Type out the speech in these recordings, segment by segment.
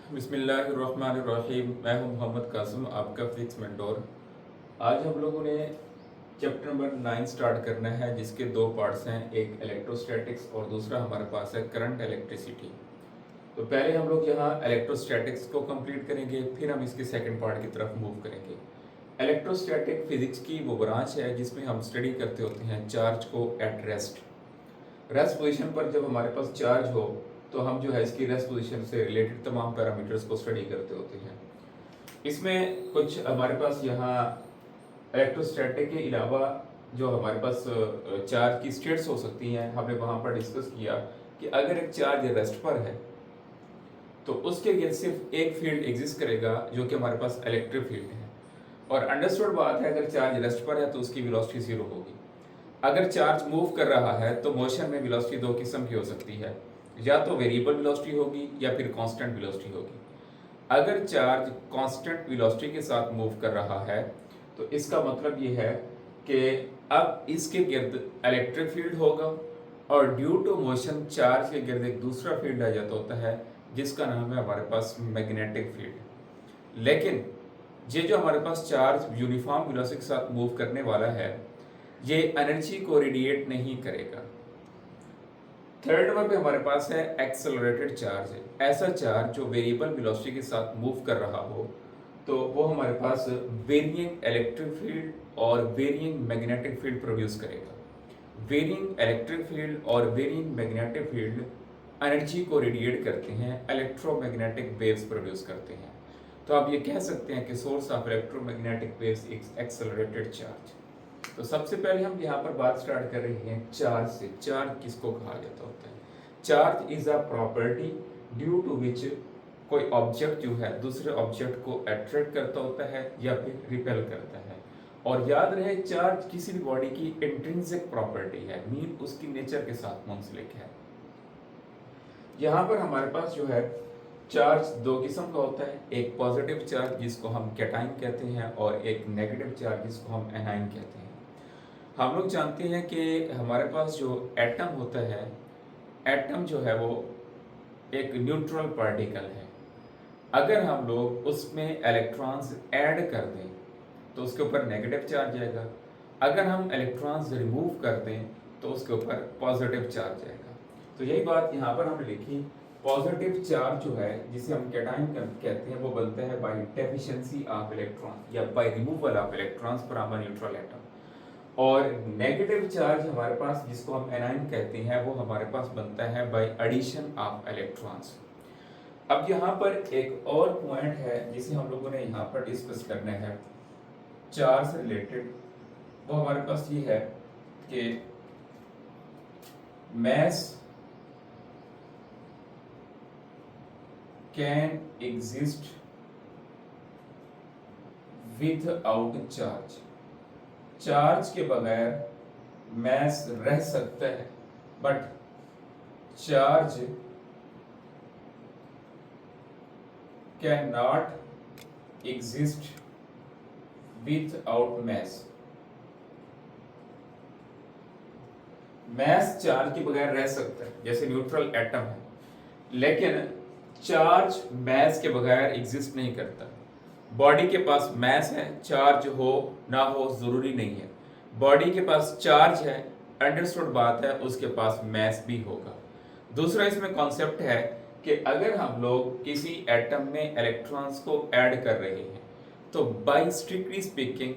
बिस्मिल्लाहिर्रहमानिर्रहीम। मैं हूं मोहम्मद कासिम, आपका फिजिक्स मेंटोर। आज हम लोगों ने चैप्टर नंबर 9 स्टार्ट करना है, जिसके दो पार्ट्स हैं, एक इलेक्ट्रोस्टैटिक्स और दूसरा हमारे पास है करंट इलेक्ट्रिसिटी। तो पहले हम लोग यहाँ इलेक्ट्रोस्टैटिक्स को कंप्लीट करेंगे, फिर हम इसके सेकंड पार्ट की तरफ मूव करेंगे। इलेक्ट्रोस्टैटिक फिजिक्स की वो ब्रांच है जिसमें हम स्टडी करते होते हैं चार्ज को एट रेस्ट। रेस्ट पोजीशन पर जब हमारे पास चार्ज हो तो हम जो है इसकी रेस्ट पोजीशन से रिलेटेड तमाम पैरामीटर्स को स्टडी करते होते हैं। इसमें कुछ हमारे पास यहाँ इलेक्ट्रोस्टैटिक के अलावा जो हमारे पास चार्ज की स्टेट्स हो सकती हैं, हमने वहाँ पर डिस्कस किया कि अगर एक चार्ज रेस्ट पर है तो उसके गिर्द सिर्फ एक फील्ड एग्जिस्ट करेगा जो कि हमारे पास इलेक्ट्रिक फील्ड है। और अंडरस्टूड बात है, अगर चार्ज रेस्ट पर है तो उसकी वेलोसिटी जीरो होगी। अगर चार्ज मूव कर रहा है तो मोशन में वेलोसिटी दो किस्म की हो सकती है, या तो वेरिएबल वेलोसिटी होगी या फिर कांस्टेंट वेलोसिटी होगी। अगर चार्ज कांस्टेंट वेलोसिटी के साथ मूव कर रहा है तो इसका मतलब ये है कि अब इसके गिर्द इलेक्ट्रिक फील्ड होगा, और ड्यू टू मोशन चार्ज के गिर्द एक दूसरा फील्ड आ जाता होता है जिसका नाम है हमारे पास मैग्नेटिक फील्ड। लेकिन ये जो हमारे पास चार्ज यूनिफॉर्म वेलोसिटी के साथ मूव करने वाला है, ये एनर्जी को रेडिएट नहीं करेगा। थर्ड नंबर पे हमारे पास है एक्सेलरेटेड चार्ज। ऐसा चार्ज जो वेरिएबल वेलोसिटी के साथ मूव कर रहा हो तो वो हमारे पास वेरिइंग इलेक्ट्रिक फील्ड और वेरिइंग मैग्नेटिक फील्ड प्रोड्यूस करेगा। वेरिइंग इलेक्ट्रिक फील्ड और वेरिइंग मैग्नेटिक फील्ड एनर्जी को रेडिएट करते हैं, इलेक्ट्रोमैग्नेटिक वेव्स प्रोड्यूस करते हैं। तो आप ये कह सकते हैं कि source of electromagnetic waves is accelerated charge. तो सबसे पहले हम यहाँ पर बात स्टार्ट कर रहे हैं चार्ज से। चार्ज किसको कहा जाता होता है? Charge is a property due to which कोई ऑब्जेक्ट जो है दूसरे ऑब्जेक्ट को अट्रैक्ट करता होता है या फिर रिपेल करता है। और याद रहे, चार्ज किसी भी बॉडी की इंट्रिंसिक प्रॉपर्टी है, मीन उसकी नेचर के साथ मुंसलिक है। यहाँ पर हमारे पास जो है चार्ज दो किस्म का होता है, एक पॉजिटिव चार्ज जिसको हम कैटाइन कहते हैं और एक नेगेटिव चार्ज जिसको हम एनाइन कहते हैं। हम लोग जानते हैं कि हमारे पास जो एटम होता है, एटम जो है वो एक न्यूट्रल पार्टिकल है। अगर हम लोग उसमें इलेक्ट्रॉन्स ऐड कर दें तो उसके ऊपर नेगेटिव चार्ज आएगा। अगर हम इलेक्ट्रॉन्स रिमूव कर दें तो उसके ऊपर पॉजिटिव चार्ज आएगा। तो यही बात यहाँ पर हमने लिखी। पॉजिटिव चार्ज जो है जिसे हम कैटाइन कहते हैं वो बनता है बाय डेफिशिएंसी ऑफ इलेक्ट्रॉन या by removal of electrons from a neutral atom. और नेगेटिव चार्ज हमारे पास जिसको हम एनाइन कहते हैं वो हमारे पास बनता है बाय एडिशन ऑफ इलेक्ट्रॉन्स। अब यहाँ पर एक और पॉइंट है जिसे हम लोगों ने यहाँ पर डिस्कस करना है चार्ज से रिलेटेड। वो हमारे पास ये है कि mass can exist without charge। Charge के बगैर मैस रह सकता है, but charge can not exist without mass. Mass charge के बगैर रह सकता है, जैसे न्यूट्रल एटम है, लेकिन चार्ज मैस के बगैर एग्जिस्ट नहीं करता। बॉडी के पास मैस है, चार्ज हो ना हो जरूरी नहीं है। बॉडी के पास चार्ज है, अंडरस्टूड बात है, उसके पास मैस भी होगा। दूसरा इसमें कॉन्सेप्ट है कि अगर हम लोग किसी एटम में इलेक्ट्रॉन्स को ऐड कर रहे हैं तो बाय स्ट्रिक्टली स्पीकिंग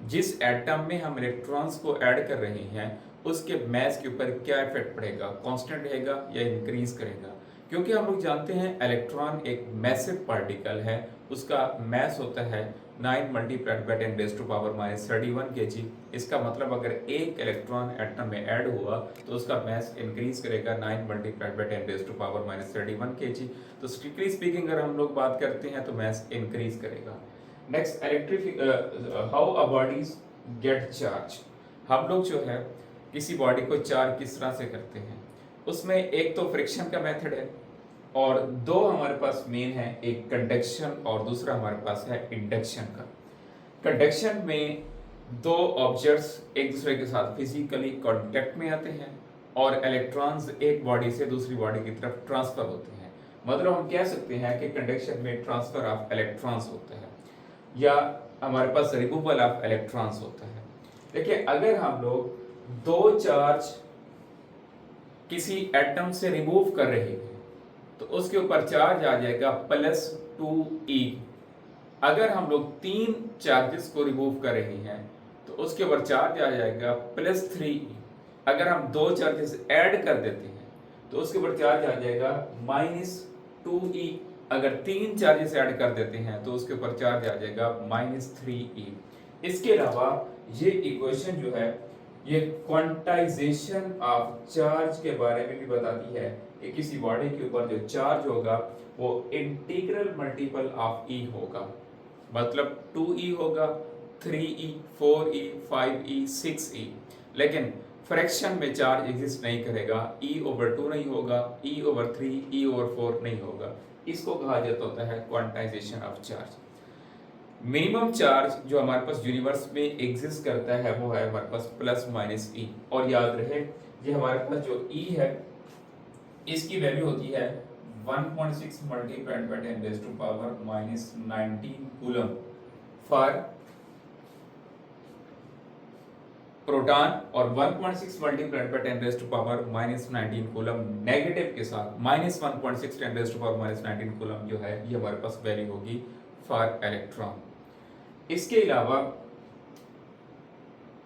जिस एटम में हम इलेक्ट्रॉन्स को ऐड कर रहे हैं उसके मैस के ऊपर क्या इफेक्ट पड़ेगा, कांस्टेंट रहेगा या इंक्रीज करेगा? क्योंकि हम लोग जानते हैं इलेक्ट्रॉन एक मैसिव पार्टिकल है, उसका मैस होता है 9 मल्टीप्लाइड बाय 10⁻³ kg। इसका मतलब अगर एक इलेक्ट्रॉन एटम में ऐड हुआ तो उसका मैस इंक्रीज करेगा 9 मल्टीप्लाइड बाय 10⁻³ kg। तो स्ट्रिक्टली स्पीकिंग अगर हम लोग बात करते हैं तो मैस इंक्रीज करेगा। Next, how a bodies gate charge. हम लोग जो है किसी बॉडी को चार्ज किस तरह से करते हैं, उसमें एक तो फ्रिक्शन का मेथड है और दो हमारे पास मेन है, एक कंडक्शन और दूसरा हमारे पास है इंडक्शन का। कंडक्शन में दो ऑब्जेक्ट्स एक दूसरे के साथ फिजिकली कांटेक्ट में आते हैं और इलेक्ट्रॉन्स एक बॉडी से दूसरी बॉडी की तरफ ट्रांसफर होते हैं। मतलब हम कह सकते हैं कि कंडक्शन में ट्रांसफर ऑफ इलेक्ट्रॉन्स होता है या हमारे पास रिमूवल ऑफ इलेक्ट्रॉन्स होता है। देखिए अगर हम लोग दो चार्ज किसी एटम से रिमूव कर रहे हैं तो उसके ऊपर चार्ज आ जाएगा +2e। अगर हम लोग तीन चार्जेस को रिमूव कर रहे हैं तो उसके ऊपर चार्ज आ जाएगा +3e। अगर हम दो चार्जेस ऐड कर देते हैं तो उसके ऊपर चार्ज आ जाएगा -2e। अगर तीन चार्जेस ऐड कर देते हैं तो उसके ऊपर चार्ज आ जाएगा -3e। इसके अलावा ये इक्वेशन जो है ये क्वांटाइजेशन ऑफ चार्ज के बारे में भी बताती है कि किसी बॉडी के ऊपर जो चार्ज होगा वो इंटीग्रल मल्टीपल ऑफ e होगा। मतलब 2e होगा, 3e, 4e, 5e, 6e। लेकिन फ्रैक्शन में चार्ज एग्जिस्ट नहीं करेगा, e/2 नहीं होगा, e/3, e/4 नहीं होगा। इसको कहा जाता होता है quantization of charge. Minimum charge जो हमारे पास यूनिवर्स में एग्जिस्ट करता है वो है हमारे पास ±e। और याद रहे ये हमारे पास जो e है इसकी वैल्यू होती है 1.6 multiplied by 10⁻⁻19 coulomb for proton और 1.6 मल्टीप्लाइड बाय 10⁻⁻19 कूलम नेगेटिव के साथ -1.6 10⁻⁻19 कूलम जो है ये हमारे पास वैल्यू होगी फॉर इलेक्ट्रॉन। इसके अलावा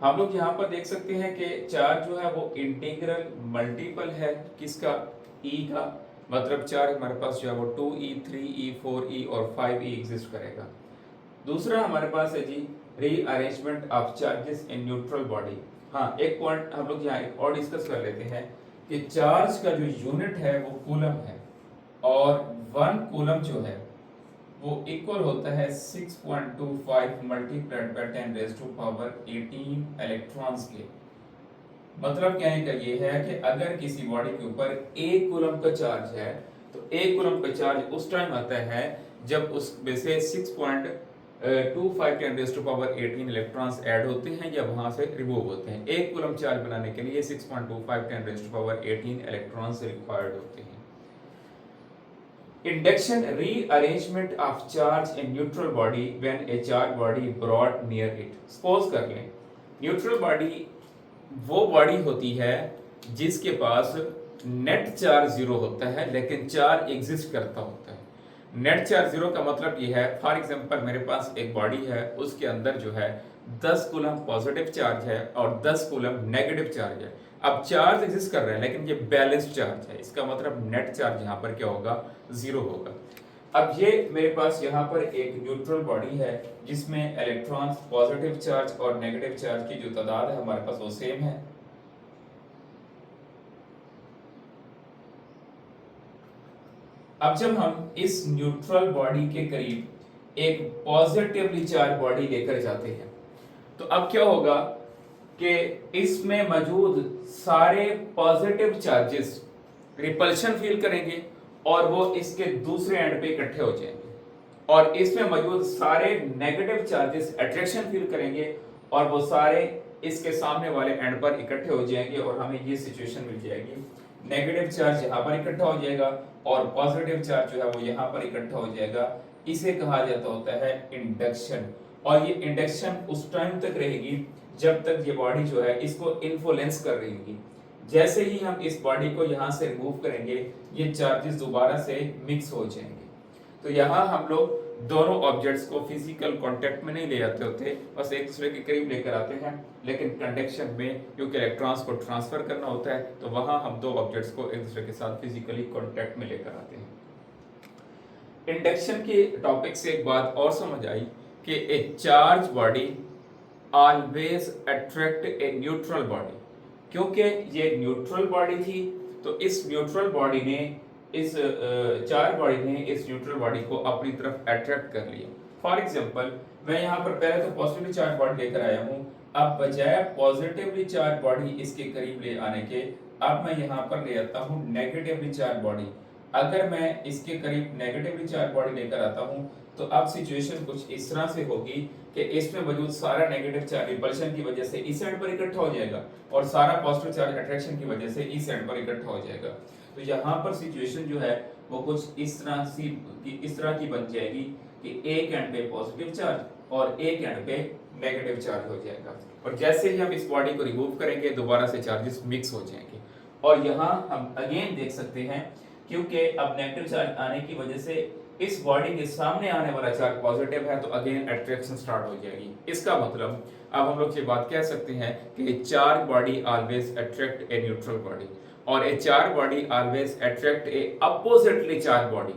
हम लोग यहाँ पर देख सकते हैं कि चार्ज जो है वो इंटीग्रल मल्टीपल है किसका, e का। मतलब चार्ज हमारे पास जो है वो 2e, 3e, 4e और 5e एग्जिस्ट करेगा। दूसरा हमारे पास है जी rearrangement of charges in neutral body. हाँ, एक पॉइंट हम लोग यहाँ एक और डिस्कस कर लेते हैं कि चार्ज का जो यूनिट है वो कूलम है और 1 कूलम जो है वो इक्वल होता है 6.25 मल्टीप्लाइड बाय 10⁻18 इलेक्ट्रॉन्स के। मतलब कहने का ये है कि अगर किसी बॉडी के ऊपर 1 कूलम का चार्ज है तो 1 कूलम का चार्ज उस टाइम आता है जब उसमें से 6.25 10⁻18 इलेक्ट्रॉन्स ऐड होते हैं या वहां से रिमूव होते हैं। 1 कूलम चार्ज बनाने के लिए 6.25 10⁻18 इलेक्ट्रॉन्स रिक्वायर्ड होते हैं। Induction rearrangement of charge in neutral body when a charged body brought near it। Suppose कर लें न्यूट्रल बॉडी वो बॉडी होती है जिसके पास नेट चार्ज 0 होता है लेकिन चार्ज एग्जिस्ट करता होता है। नेट चार्ज 0 का मतलब ये है, फॉर एग्जांपल मेरे पास एक बॉडी है उसके अंदर जो है 10 कूलम पॉजिटिव चार्ज है और 10 कूलम नेगेटिव चार्ज है। अब चार्ज एग्जिस्ट कर रहे हैं लेकिन ये बैलेंस्ड चार्ज है, इसका मतलब नेट चार्ज यहाँ पर क्या होगा, 0 होगा। अब ये मेरे पास यहाँ पर एक न्यूट्रल बॉडी है जिसमें इलेक्ट्रॉन्स पॉजिटिव चार्ज और नेगेटिव चार्ज की जो तादाद है हमारे पास वो सेम है। अब जब हम इस न्यूट्रल बॉडी के करीब एक पॉजिटिवली चार्ज बॉडी लेकर जाते हैं तो अब क्या होगा कि इसमें मौजूद सारे पॉजिटिव चार्जेस रिपल्शन फील करेंगे और वो इसके दूसरे एंड पे इकट्ठे हो जाएंगे और इसमें मौजूद सारे नेगेटिव चार्जेस अट्रैक्शन फील करेंगे और वो सारे इसके सामने वाले एंड पर इकट्ठे हो जाएंगे और हमें ये सिचुएशन मिल जाएगी। नेगेटिव चार्ज यहाँ पर इकट्ठा हो जाएगा और पॉजिटिव चार्ज जो है वो यहाँ पर इकट्ठा हो जाएगा। इसे कहा जाता होता है इंडक्शन। और ये इंडक्शन उस टाइम तक रहेगी जब तक ये बॉडी जो है इसको इन्फ्लुएंस कर रही होगी। जैसे ही हम इस बॉडी को यहाँ से रिमूव करेंगे ये चार्जेस दोबारा से मिक्स हो जाएंगे। तो यहाँ हम लोग दोनों ऑब्जेक्ट्स को फिजिकल कांटेक्ट में नहीं ले जाते होते, बस एक दूसरे के करीब लेकर आते हैं। लेकिन कंडक्शन में क्योंकि इलेक्ट्रॉन्स को ट्रांसफर करना होता है तो वहाँ हम दो ऑब्जेक्ट्स को एक दूसरे के साथ फिजिकली कांटेक्ट में लेकर आते हैं। इंडक्शन के टॉपिक से एक बात और समझ आई कि ए charge body always attract a neutral body. क्योंकि ये न्यूट्रल बॉडी थी तो इस न्यूट्रल बॉडी ने इस चार्ज बॉडी ने इस न्यूट्रल बॉडी को अपनी तरफ अट्रैक्ट कर लिया। फॉर एग्जांपल मैं यहाँ पर पहले तो पॉजिटिवली चार्ज बॉडी लेकर आया हूँ, अब बजाय पॉजिटिवली चार्ज बॉडी इसके करीब ले आने के अब मैं यहाँ पर ले आता हूँ नेगेटिवली चार्ज बॉडी। अगर मैं इसके करीब नेगेटिवली चार्ज बॉडी लेकर आता हूँ तो अब सिचुएशन कुछ इस तरह से होगी कि इसमें मौजूद सारा नेगेटिव चार्ज रिपल्शन की वजह से इस एंड पर इकट्ठा हो जाएगा और सारा पॉजिटिव चार्ज अट्रैक्शन की वजह से इस एंड पर इकट्ठा हो जाएगा। तो यहाँ पर सिचुएशन जो है वो कुछ इस तरह की बन जाएगी कि एक एंड पे पॉजिटिव चार्ज और एक एंड पे नेगेटिव चार्ज हो जाएगा, और जैसे ही हम इस बॉडी को रिमूव करेंगे दोबारा से चार्जेस मिक्स हो जाएंगे। और यहाँ हम अगेन देख सकते हैं क्योंकि अब नेगेटिव चार्ज आने की वजह से इस बॉडी के सामने आने वाला चार्ज पॉजिटिव है, तो अगेन अट्रैक्शन स्टार्ट हो जाएगी। इसका मतलब अब हम लोग ये बात कह सकते हैं कि charge body always attract a neutral body, और ए चार्ज बॉडी ऑलवेज अट्रैक्ट ए अपोजिटली चार्ज बॉडी।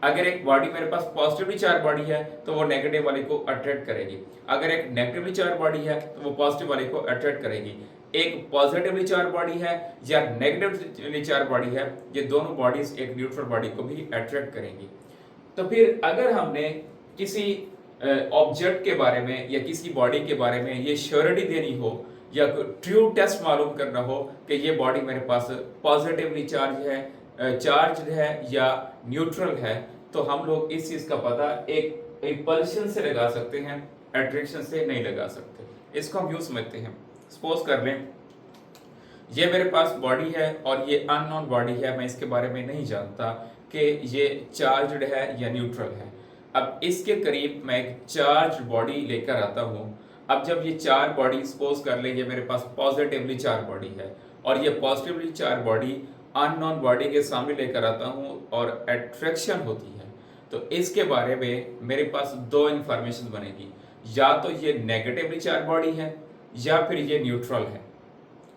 अगर एक बॉडी मेरे पास पॉजिटिवली चार्ज बॉडी है तो वो नेगेटिव वाले को अट्रैक्ट करेगी, अगर एक नेगेटिवली चार्ज बॉडी है तो वो पॉजिटिव वाले को अट्रैक्ट करेगी। एक पॉजिटिवली चार्ज बॉडी है या नेगेटिवली चार्ज बॉडी है, ये दोनों बॉडीज एक न्यूट्रल बॉडी को भी अट्रैक्ट करेंगी। तो फिर अगर हमने किसी ऑब्जेक्ट के बारे में या किसी बॉडी के बारे में ये श्योरिटी देनी हो या ट्रू टेस्ट मालूम करना हो कि ये बॉडी मेरे पास पॉजिटिवली चार्ज है या न्यूट्रल है, तो हम लोग इस चीज का पता एक रिपल्शन से लगा सकते हैं, अट्रैक्शन से नहीं लगा सकते। इसको हम यूं समझते हैं, सपोज कर लें ये मेरे पास बॉडी है और ये अननोन बॉडी है, मैं इसके बारे में नहीं जानता कि ये चार्ज्ड है या न्यूट्रल है। अब इसके करीब मैं एक चार्ज बॉडी लेकर आता हूँ। अब जब ये चार बॉडी सपोज कर ले ये मेरे पास पॉजिटिवली चार्ज बॉडी है और ये positively charge body unknown body के सामने लेकर आता हूँ और अट्रैक्शन होती है, तो इसके बारे में मेरे पास दो इंफॉर्मेशन बनेगी, या तो ये नेगेटिवली चार्ज बॉडी है या फिर ये न्यूट्रल है।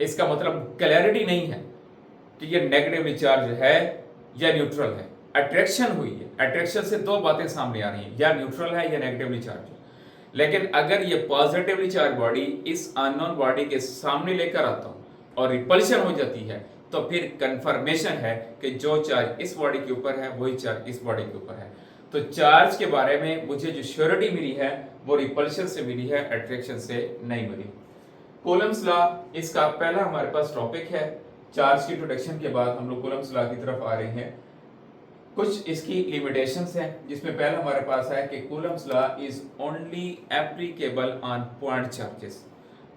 इसका मतलब क्लैरिटी नहीं है कि ये नेगेटिवली चार्ज है या न्यूट्रल है, अट्रैक्शन हुई है, अट्रैक्शन से दो बातें सामने आ रही हैं, या न्यूट्रल है या नेगेटिवली चार्ज है। लेकिन अगर ये पॉजिटिवली चार्ज बॉडी इस अननोन बॉडी के सामने लेकर आता हूँ और रिपल्शन हो जाती है, तो फिर कंफर्मेशन है कि जो चार्ज इस बॉडी के ऊपर है वही चार्ज इस बॉडी के ऊपर है। तो चार्ज के बारे में मुझे जो श्योरिटी मिली है वो रिपल्शन से मिली है, अट्रैक्शन से नहीं मिली। कूलम्स लॉ इसका पहला हमारे पास टॉपिक है। चार्ज की इंट्रोडक्शन के बाद हम लोग कूलम्स लॉ की तरफ आ रहे हैं। कुछ इसकी लिमिटेशंस हैं, जिसमें पहला हमारे पास है कि Coulomb's law is only applicable on point charges.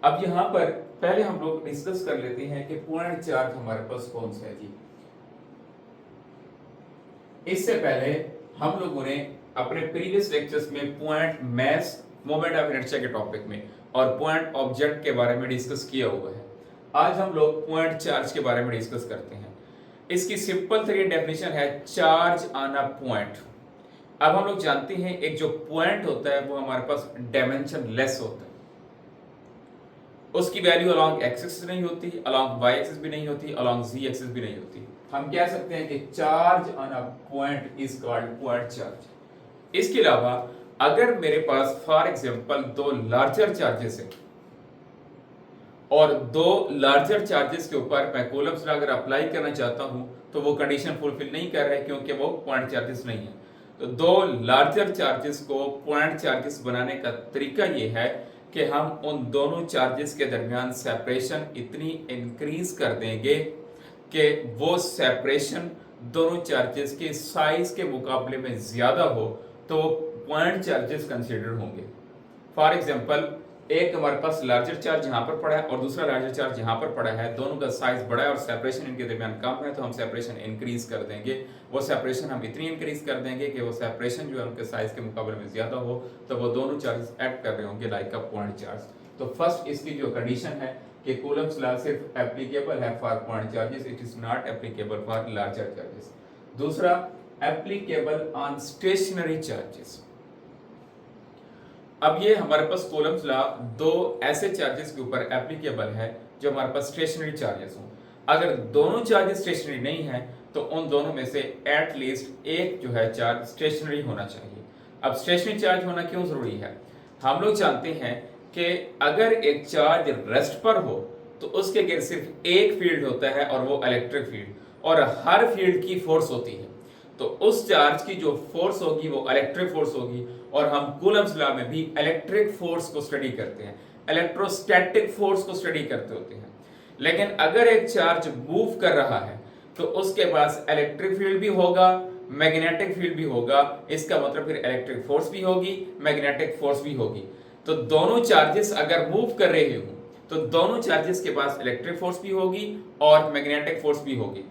अब यहाँ पर पहले हम लोग डिस्कस कर लेते हैं कि पॉइंट चार्ज हमारे पास कौन सा है जी। इससे पहले हम लोगों ने अपने प्रीवियस लेक्चर्स में point mass moment of inertia के टॉपिक में और पॉइंट ऑब्जेक्ट के बारे में डिस्कस किया हुआ है। आज हम लोग पॉइंट चार्ज के बारे में डिस्कस करते हैं। इसकी सिंपल तरीके डेफिनेशन है चार्ज ऑन अ पॉइंट। अब हम लोग जानते हैं एक जो पॉइंट होता है वो हमारे पास डायमेंशन लेस होता है, उसकी वैल्यू अलोंग एक्स एक्सिस नहीं होती, अलोंग वाई एक्सिस भी नहीं होती, अलोंग जी एक्सिस भी नहीं होती। हम कह सकते हैं कि charge on a point is called point charge. इसके अलावा अगर मेरे पास फॉर एग्जांपल दो लार्जर चार्जेस हैं और दो लार्जर चार्जेस के ऊपर मैं कूलम्स लॉ अगर अप्लाई करना चाहता हूं तो वो कंडीशन फुलफिल नहीं कर रहा है क्योंकि वो पॉइंट चार्जेस नहीं है। तो दो लार्जर चार्जेस को पॉइंट चार्जेस बनाने का तरीका ये है कि हम उन दोनों चार्जेस के दरमियान सेपरेशन इतनी इंक्रीज कर देंगे कि वो सेपरेशन दोनों चार्जेस के साइज के मुकाबले में ज्यादा हो, तो पॉइंट चार्जेस कंसीडर होंगे। फॉर एग्जांपल एक हमारे पास लार्जर चार्ज यहाँ पर पड़ा है और दूसरा लार्जर चार्ज यहाँ पर पड़ा है, दोनों का साइज बड़ा है और सेपरेशन इनके दरमियान कम है, तो हम सेपरेशन इंक्रीज कर देंगे। वो सेपरेशन हम इतनी इंक्रीज कर देंगे कि वो सेपरेशन जो है उनके साइज के मुकाबले में ज्यादा हो, तो वो दोनों चार्जेस एक्ट कर रहे होंगे लाइक अ पॉइंट चार्ज। तो फर्स्ट इसकी जो कंडीशन है कि कूलम्स लॉ सिर्फ एप्लीकेबल है for point charges, it is not applicable for larger charges. दूसरा एप्लीकेबल ऑन स्टेशनरी चार्जेस। अब ये हमारे पास कूलम्स लॉ दो ऐसे चार्जेस के ऊपर एप्लीकेबल है जो हमारे पास स्टेशनरी चार्जेस हों। अगर दोनों चार्जेस स्टेशनरी नहीं है तो उन दोनों में से एट लीस्ट एक जो है चार्ज स्टेशनरी होना चाहिए। अब स्टेशनरी चार्ज होना क्यों जरूरी है? हम लोग जानते हैं कि अगर एक चार्ज रेस्ट पर हो तो उसके गिर्द सिर्फ एक फील्ड होता है और वो इलेक्ट्रिक फील्ड, और हर फील्ड की फोर्स होती है। तो उस चार्ज की जो फोर्स होगी वो इलेक्ट्रिक फोर्स होगी, और हम कूलम्स लॉ में भी इलेक्ट्रिक फोर्स को स्टडी करते हैं, इलेक्ट्रोस्टैटिक फोर्स को स्टडी करते होते हैं। लेकिन अगर एक चार्ज मूव कर रहा है तो उसके पास इलेक्ट्रिक फील्ड भी होगा, मैग्नेटिक फील्ड भी होगा, इसका मतलब फिर इलेक्ट्रिक फोर्स भी होगी, मैग्नेटिक फोर्स भी होगी। तो दोनों चार्जेस अगर मूव कर रहे हो तो दोनों चार्जेस के पास इलेक्ट्रिक फोर्स भी होगी और मैग्नेटिक फोर्स भी होगी।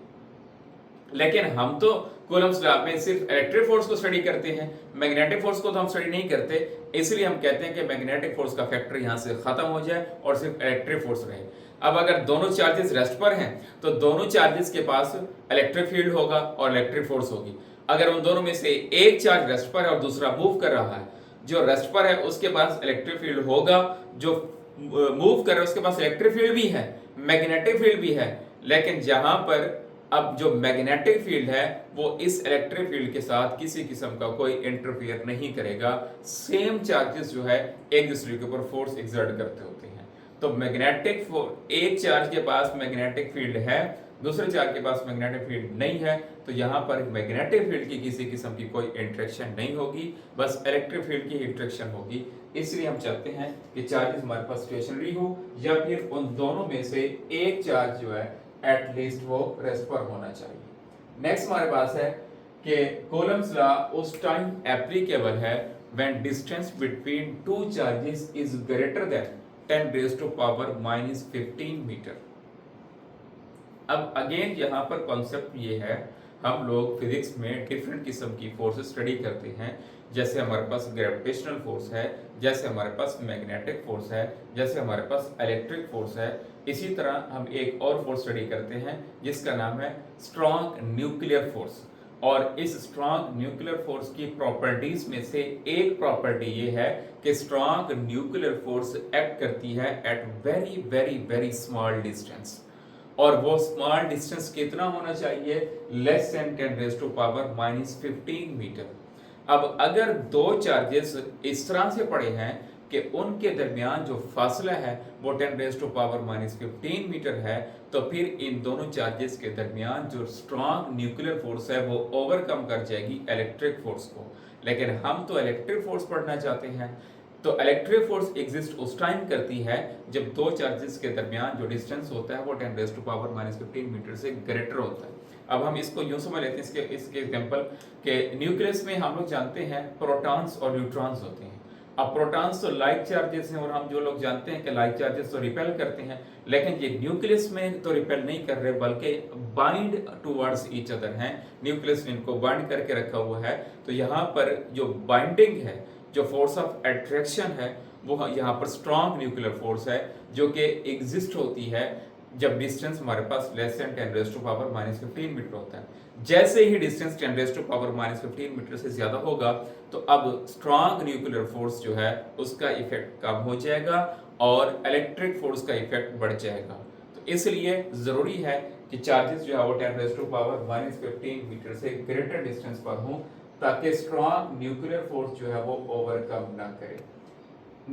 लेकिन हम तो कूलम्स लॉ में सिर्फ इलेक्ट्रिक फोर्स को स्टडी करते हैं, मैग्नेटिक फोर्स को तो हम स्टडी नहीं करते। इसलिए हम कहते हैं कि मैग्नेटिक फोर्स का फैक्टर यहाँ से खत्म हो जाए और सिर्फ इलेक्ट्रिक फोर्स रहे। अब अगर दोनों चार्जेस रेस्ट पर हैं तो दोनों चार्जेस के पास इलेक्ट्रिक फील्ड होगा और इलेक्ट्रिक फोर्स होगी। अगर उन दोनों में से एक चार्ज रेस्ट पर है और दूसरा मूव कर रहा है, जो रेस्ट पर है उसके पास इलेक्ट्रिक फील्ड होगा, जो मूव कर रहा है उसके पास इलेक्ट्रिक फील्ड भी है, मैग्नेटिक फील्ड भी है। लेकिन जहां पर अब जो मैग्नेटिक फील्ड है वो इस इलेक्ट्रिक फील्ड के साथ किसी किस्म का कोई इंटरफियर नहीं करेगा। सेम चार्जेस जो है एक दूसरे के ऊपर फोर्स एक्सर्ट करते होते हैं। तो मैग्नेटिक फोर्स, एक चार्ज के पास मैग्नेटिक फील्ड है, दूसरे चार्ज के पास मैग्नेटिक फील्ड नहीं है, तो यहाँ पर मैग्नेटिक फील्ड की किसी किस्म की कोई इंटरेक्शन नहीं होगी, बस इलेक्ट्रिक फील्ड की इंटरेक्शन होगी। इसलिए हम चाहते हैं कि चार्जेस हमारे पास स्टेशनरी हो या फिर उन दोनों में से एक चार्ज जो है एटलीस्ट वो रेस्ट पर होना चाहिए। नेक्स्ट हमारे पास है कि कूलम्स लॉ उस टाइम एप्लीकेबल है when distance between two charges is greater than 10 raised to power minus 15 metre. अब अगेन यहाँ पर कॉन्सेप्ट ये है, हम लोग फिजिक्स में डिफरेंट किस्म की फोर्सेस स्टडी करते हैं। जैसे हमारे पास ग्रेविटेशनल फोर्स है, जैसे हमारे पास मैग्नेटिक फोर्स है, जैसे हमारे पास इलेक्ट्रिक फोर्स है। इसी तरह हम एक और फोर्स स्टडी करते हैं जिसका नाम है स्ट्रॉन्ग न्यूक्लियर फोर्स। और इस स्ट्रॉन्ग न्यूक्लियर फोर्स की प्रॉपर्टीज में से एक प्रॉपर्टी ये है कि स्ट्रॉन्ग न्यूक्लियर फोर्स एक्ट करती है at very very very small distance. और वो स्मॉल डिस्टेंस कितना होना चाहिए? Less than 10 raised to power minus 15 metre. अब अगर दो चार्जेस इस तरह से पड़े हैं कि उनके दरमियान जो फासला है वो 10 raised to power minus 15 metre है, तो फिर इन दोनों चार्जेस के दरमियान जो स्ट्रॉन्ग न्यूक्लियर फोर्स है वो ओवरकम कर जाएगी इलेक्ट्रिक फोर्स को। लेकिन हम तो इलेक्ट्रिक फोर्स पढ़ना चाहते हैं, तो इलेक्ट्रिक फोर्स एग्जिस्ट उस टाइम करती है जब दो चार्जेस के दरमियान जो डिस्टेंस होता है वो 10 raised to power minus 15 metre से ग्रेटर होता है। अब हम इसको यूं समझ लेते हैं, इसके एग्जांपल के न्यूक्लियस में हम लोग जानते हैं प्रोटॉन्स और न्यूट्रॉन्स होते हैं। अब प्रोटॉन्स तो लाइक चार्जेस हैं और हम जो लोग जानते हैं कि लाइक चार्जेस तो रिपेल करते हैं, लेकिन ये न्यूक्लियस में तो रिपेल नहीं कर रहे बल्कि बाइंड टुवर्ड्स ईच अदर हैं। न्यूक्लियस ने इनको बाइंड करके रखा हुआ है। तो यहाँ पर जो बाइंडिंग है, जो फोर्स ऑफ अट्रैक्शन है, वो यहाँ पर स्ट्रॉन्ग न्यूक्लियर फोर्स है जो कि एग्जिस्ट होती है जब डिस्टेंस हमारे पास less than 10 raised to power minus 15 metre होता है। जैसे ही distance 10 raised to power minus 15 metre से ज्यादा होगा तो अब स्ट्रॉन्ग न्यूक्लियर फोर्स जो है उसका इफेक्ट कम हो जाएगा और इलेक्ट्रिक फोर्स का इफेक्ट बढ़ जाएगा। तो इसलिए जरूरी है कि चार्जेस जो है वो 10 raised to power minus 15 metre से ग्रेटर डिस्टेंस पर हों ताकि स्ट्रॉन्ग न्यूक्लियर फोर्स जो है वो ओवरकम ना करे।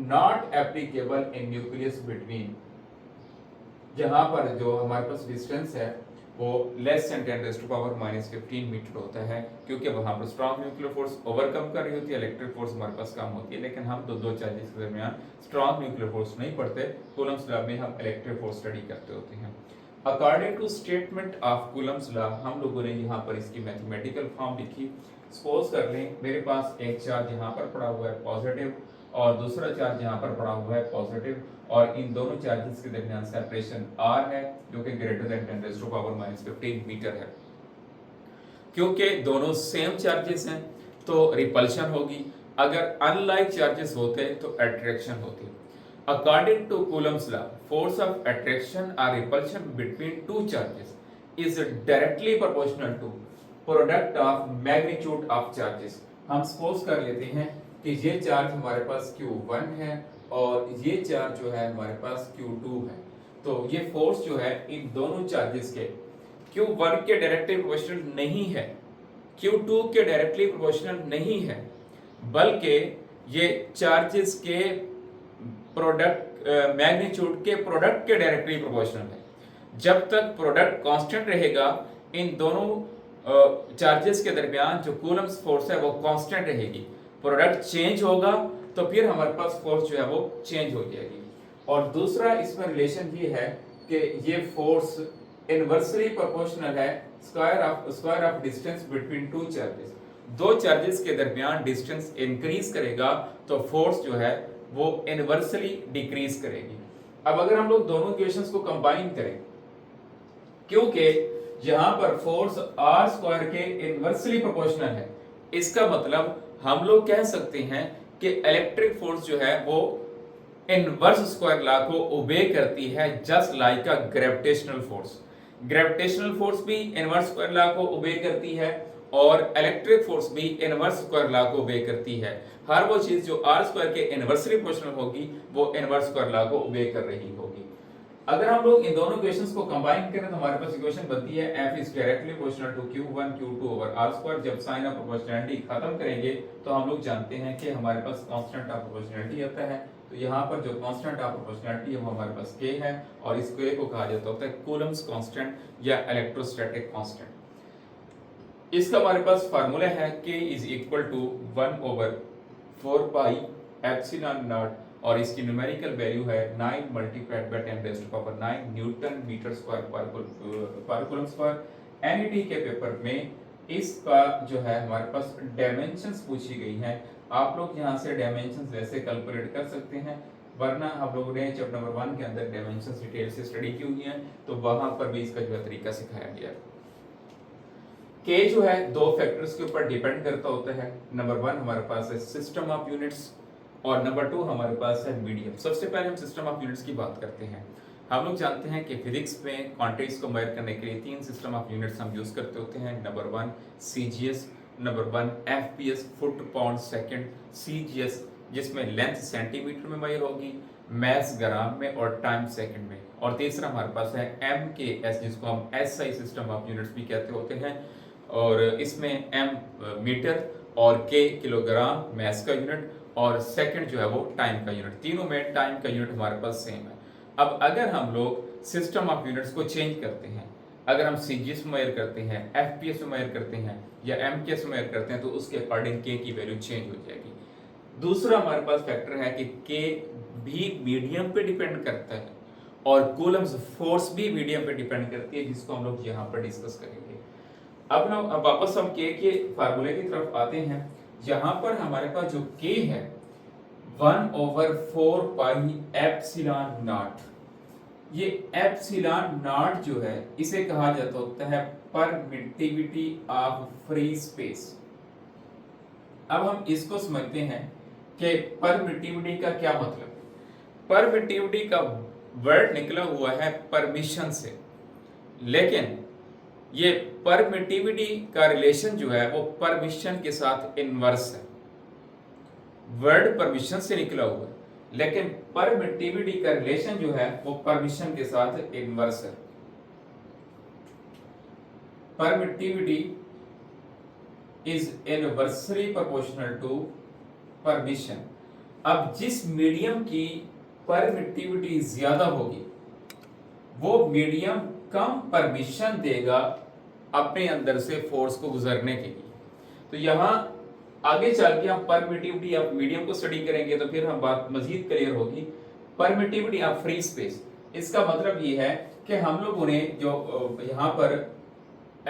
Not applicable in nucleus between, जहां पर जो हमारे पास डिस्टेंस है वो less than 10 raised to power minus 15 metre होता है, क्योंकि वहां पर स्ट्रॉन्ग न्यूक्लियर फोर्स ओवरकम कर रही होती है, इलेक्ट्रिक फोर्स हमारे पास कम होती है। लेकिन हम दो चार्जेस के दरमियान स्ट्रॉन्ग न्यूक्लियर फोर्स नहीं पढ़ते, कूलम्स लॉ में हम इलेक्ट्रिक फोर्स स्टडी करते होते हैं। According to statement of Coulomb's law हम लोगों ने यहाँ पर इसकी मैथमेटिकल फॉर्म लिखी। सपोज कर लें मेरे पास एक चार्ज यहाँ पर पड़ा हुआ है पॉजिटिव और दूसरा चार्ज यहाँ पर पड़ा हुआ है पॉजिटिव, और इन दोनों चार्जेस के दरमियान सेपरेशन r है जो कि greater than 10 raised to power minus 15 metre है। क्योंकि दोनों सेम चार्जेस हैं तो रिपल्शन होगी, अगर अनलाइक चार्जेस होते तो अट्रैक्शन होती। According to Coulomb's law force of attraction और repulsion between two charges is directly proportional to product of magnitude of charges. हम सपोज कर लेते हैं कि ये चार्ज हमारे पास Q1 है और ये चार्ज जो है हमारे पास Q2 है। तो ये फोर्स जो है इन दोनों चार्जेस के Q1 के डायरेक्टली प्रोपोर्शनल नहीं है, Q2 के डायरेक्टली प्रोपोर्शनल नहीं है, बल्कि ये चार्जेस के प्रोडक्ट मैग्नीट्यूड के प्रोडक्ट के डायरेक्टली प्रोपोर्शनल है। जब तक प्रोडक्ट कांस्टेंट रहेगा इन दोनों चार्जेस के दरमियान जो कूलम्स फोर्स है वो कांस्टेंट रहेगी। प्रोडक्ट चेंज होगा तो फिर हमारे पास फोर्स जो है वो चेंज हो जाएगी। और दूसरा इसमें रिलेशन ये है कि ये फोर्स इनवर्सली प्रोपोर्शनल है square of distance between two charges. दो चार्जेस के दरमियान डिस्टेंस इंक्रीज करेगा तो फोर्स जो है वो इनवर्सली डिक्रीज करेगी। अब अगर हम लोग दोनों इक्वेशंस को कंबाइन करें, क्योंकि जहां पर फोर्स आर स्क्वायर के इनवर्सली प्रोपोर्शनल है। इसका मतलब हम लोग कह सकते हैं कि इलेक्ट्रिक फोर्स जो है वो इनवर्स स्क्वायर लॉ को ओबे करती है, just like a gravitational force. Gravitational force भी इनवर्स स्क्वायर लॉ को ओबे करती है और इलेक्ट्रिक फोर्स भी इनवर्स स्क्वायर लॉ को ओबे करती है। हर वो चीज जो आर स्क्वायर के इनवर्सली प्रोपोर्शनल होगी वो इनवर्स स्क्वायर लॉ को ओबे कर रही होगी। अगर हम लोग इन दोनों इक्वेशंस को कंबाइन करें तो हमारे पास इक्वेशन बनती है f is directly proportional to q1 q2 over r square. जब साइन ऑफ प्रोपोर्शनैलिटी खत्म करेंगे तो हम लोग जानते हैं कि हमारे पास कांस्टेंट ऑफ प्रोपोर्शनैलिटी आता है। तो यहाँ पर जो कांस्टेंट ऑफ प्रोपोर्शनैलिटी है वो हमारे पास k है और इस k को कहा जाता होता है कूलम्स कांस्टेंट या इलेक्ट्रोस्टैटिक कांस्टेंट। इसका हमारे पास फार्मूला है k is equal to 1 over 4 pi epsilon naught और इसकी न्यूमेरिकल वैल्यू है 9 multiplied by 10 raised to power 9 newton metre square per coulomb square. NET के पेपर में इसका जो है हमारे पास डायमेंशंस पूछी गई हैं। आप लोग यहां से डायमेंशंस वैसे कैलकुलेट कर सकते हैं, वरना हम लोगों ने चैप्टर नंबर 1 के अंदर डायमेंशंस डिटेल से स्टडी की हुई है तो वहां पर भी इसका जो है तरीका सिखाया गया है। के जो है दो फैक्टर्स के ऊपर डिपेंड करता होता है। नंबर 1 हमारे पास है सिस्टम ऑफ यूनिट्स और नंबर 2 हमारे पास है मीडियम। सबसे पहले हम सिस्टम ऑफ यूनिट्स की बात करते हैं। हम लोग जानते हैं कि फिजिक्स में क्वांटिटीज को मेजर करने के लिए 3 सिस्टम ऑफ यूनिट्स हम यूज करते होते हैं। Number 1 CGS, number 1 FPS foot pound second, CGS जिसमें लेंथ सेंटीमीटर में मेजर होगी, मैस ग्राम में और टाइम सेकंड में, और तीसरा हमारे पास है एमकेएस जिसको हम एसआई सिस्टम ऑफ यूनिट्स भी कहते होते हैं और इसमें एम मीटर और के किलोग्राम मैस का यूनिट और सेकंड जो है वो टाइम का यूनिट। तीनों में टाइम का यूनिट हमारे पास सेम है। अब अगर हम लोग सिस्टम ऑफ यूनिट्स को चेंज करते हैं, अगर हम सीजीएस में मेजर करते हैं, एफपीएस में मेजर करते हैं या एमकेएस में मेजर करते हैं तो उसके अकॉर्डिंग के की वैल्यू चेंज हो जाएगी। दूसरा हमारे पास फैक्टर है कि के भी मीडियम पे डिपेंड करता है और कूलम्स फोर्स भी मीडियम पे डिपेंड करती है, जिसको हम लोग यहाँ पर डिस्कस करेंगे। अब वापस हम के फार्मूले की तरफ आते हैं, जहां पर हमारे पास जो k है 1 ओवर 4 पाई एप्सिलॉन नॉट। ये एप्सिलॉन नॉट जो है इसे कहा जाता होता है परमिटिविटी ऑफ फ्री स्पेस। अब हम इसको समझते हैं कि परमिटिविटी का क्या मतलब है। परमिटिविटी का वर्ड निकला हुआ है परमिशन से, लेकिन ये परमिटिविटी का रिलेशन जो है वो परमिशन के साथ इनवर्स है। वर्ड परमिशन से निकला हुआ है लेकिन परमिटिविटी का रिलेशन जो है वो परमिशन के साथ इनवर्स है। Permittivity is inversely proportional to permission. अब जिस मीडियम की परमिटिविटी ज्यादा होगी वो मीडियम कम परमिशन देगा अपने अंदर से फोर्स को गुजरने के लिए। तो यहाँ आगे चल के हम परमिटिविटी ऑफ मीडियम को स्टडी करेंगे तो फिर हम बात मजीद क्लियर होगी। परमिटिविटी ऑफ फ्री स्पेस, इसका मतलब ये है कि हम लोगों ने जो यहाँ पर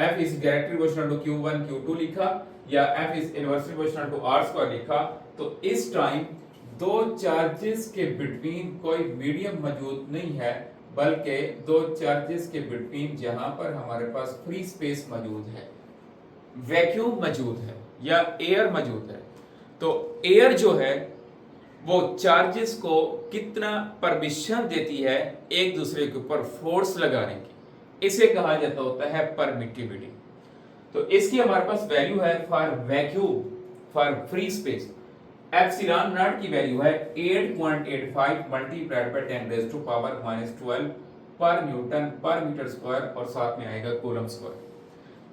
F is directly proportional to Q1 Q2 लिखा या F is inversely proportional to R square लिखा, तो इस टाइम दो चार्जेस के बिटवीन कोई मीडियम मौजूद नहीं है, बल्कि दो चार्जेस के बिटवीन जहां पर हमारे पास फ्री स्पेस मौजूद है, वैक्यूम मौजूद है या एयर मौजूद है। तो एयर जो है वो चार्जेस को कितना परमिशन देती है एक दूसरे के ऊपर फोर्स लगाने की, इसे कहा जाता होता है परमिटिविटी। तो इसकी हमारे पास वैल्यू है for vacuum, for free space, epsilon naught की वैल्यू है 8.85 multiplied by 10 raise to power -12 per Newton पर मीटर स्क्वायर और साथ में आएगा कूलम स्क्वायर।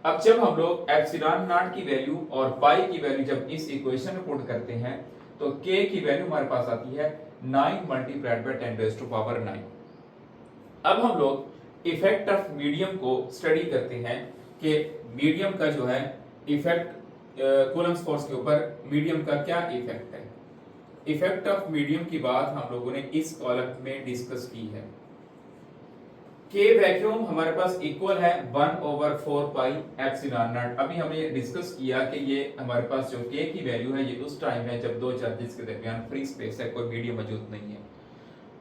अब जब हम लोग एप्सिलॉन नॉट की वैल्यू और पाई की वैल्यू जब इस इक्वेशन में पुट करते हैं तो k की वैल्यू हमारे पास आती है 9 multiplied by 10 raise to power 9। अब हम लोग इफेक्ट ऑफ मीडियम को स्टडी करते हैं कि मीडियम का जो है इफेक्ट कूलम्स फोर्स के ऊपर मीडियम का क्या इफेक्ट है। इफेक्ट ऑफ मीडियम की बात हम लोगों ने इस कॉलम में डिस्कस की है। के वैक्यूम हमारे पास इक्वल है 1 ओवर 4 पाई एप्सिलॉन नॉट। अभी हमने डिस्कस किया कि ये हमारे पास जो के की वैल्यू है ये उस टाइम है जब दो चार्जेस के दरमियान फ्री स्पेस है, कोई मीडियम मौजूद नहीं है।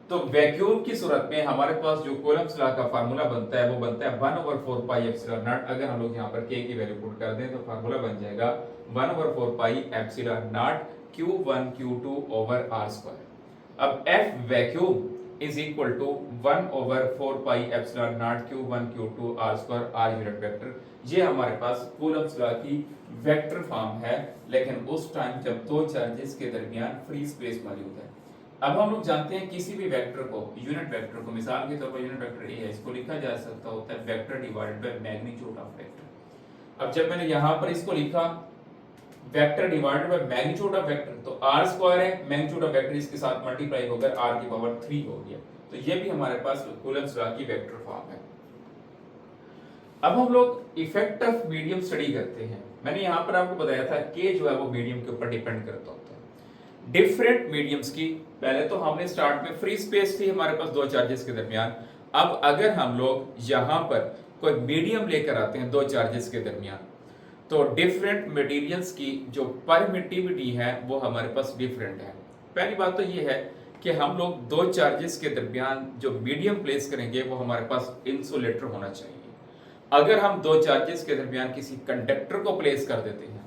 तो वैक्यूम की सूरत में हमारे पास जो कूलम्ब्स लॉ का फार्मूला बनता है वो बनता है 1/4 पाई एप्सिलॉन नॉट। अगर हम लोग यहाँ पर k की वैल्यू पुट कर दें तो फार्मूला बन जाएगा 1/4 pi epsilon naught Q1 Q2 over r square. अब F vacuum is equal to 1/4 pi epsilon naught Q1 Q2 r square r unit vector. ये हमारे पास कूलम्ब्स लॉ की वेक्टर फॉर्म है, लेकिन उस टाइम जब दो चार्जेस के दरमियान फ्री स्पेस मौजूद है। अब हम लोग जानते हैं किसी भी वेक्टर को, यूनिट वेक्टर को, मिसाल के तौर पर यूनिट वेक्टर ए है, इसको लिखा जा सकता होता है vector divided by magnitude of vector. अब जब मैंने यहां पर इसको लिखा vector divided by magnitude of vector, तो r स्क्वायर है, मैग्नीट्यूड ऑफ वेक्टर इसके साथ मल्टीप्लाई होकर r की पावर 3 हो गया। तो ये भी हमारे पास कूलम्ब्स लॉ की वेक्टर फॉर्म है। अब हम लोग इफेक्ट ऑफ मीडियम स्टडी करते हैं। मैंने यहां पर आपको बताया था कि जो है वो मीडियम के ऊपर डिपेंड करता होता है। डिफरेंट मीडियम्स की, पहले तो हमने स्टार्ट में फ्री स्पेस थी हमारे पास दो चार्जेस के दरमियान। अब अगर हम लोग यहां पर कोई मीडियम लेकर आते हैं दो चार्जेस के दरमियान, तो डिफरेंट मटेरियल्स की जो परमिटिविटी है वो हमारे पास डिफरेंट है। पहली बात तो ये है कि हम लोग दो चार्जेस के दरमियान जो मीडियम प्लेस करेंगे वो हमारे पास इंसुलेटर होना चाहिए। अगर हम दो चार्जेस के दरमियान किसी कंडक्टर को प्लेस कर देते हैं,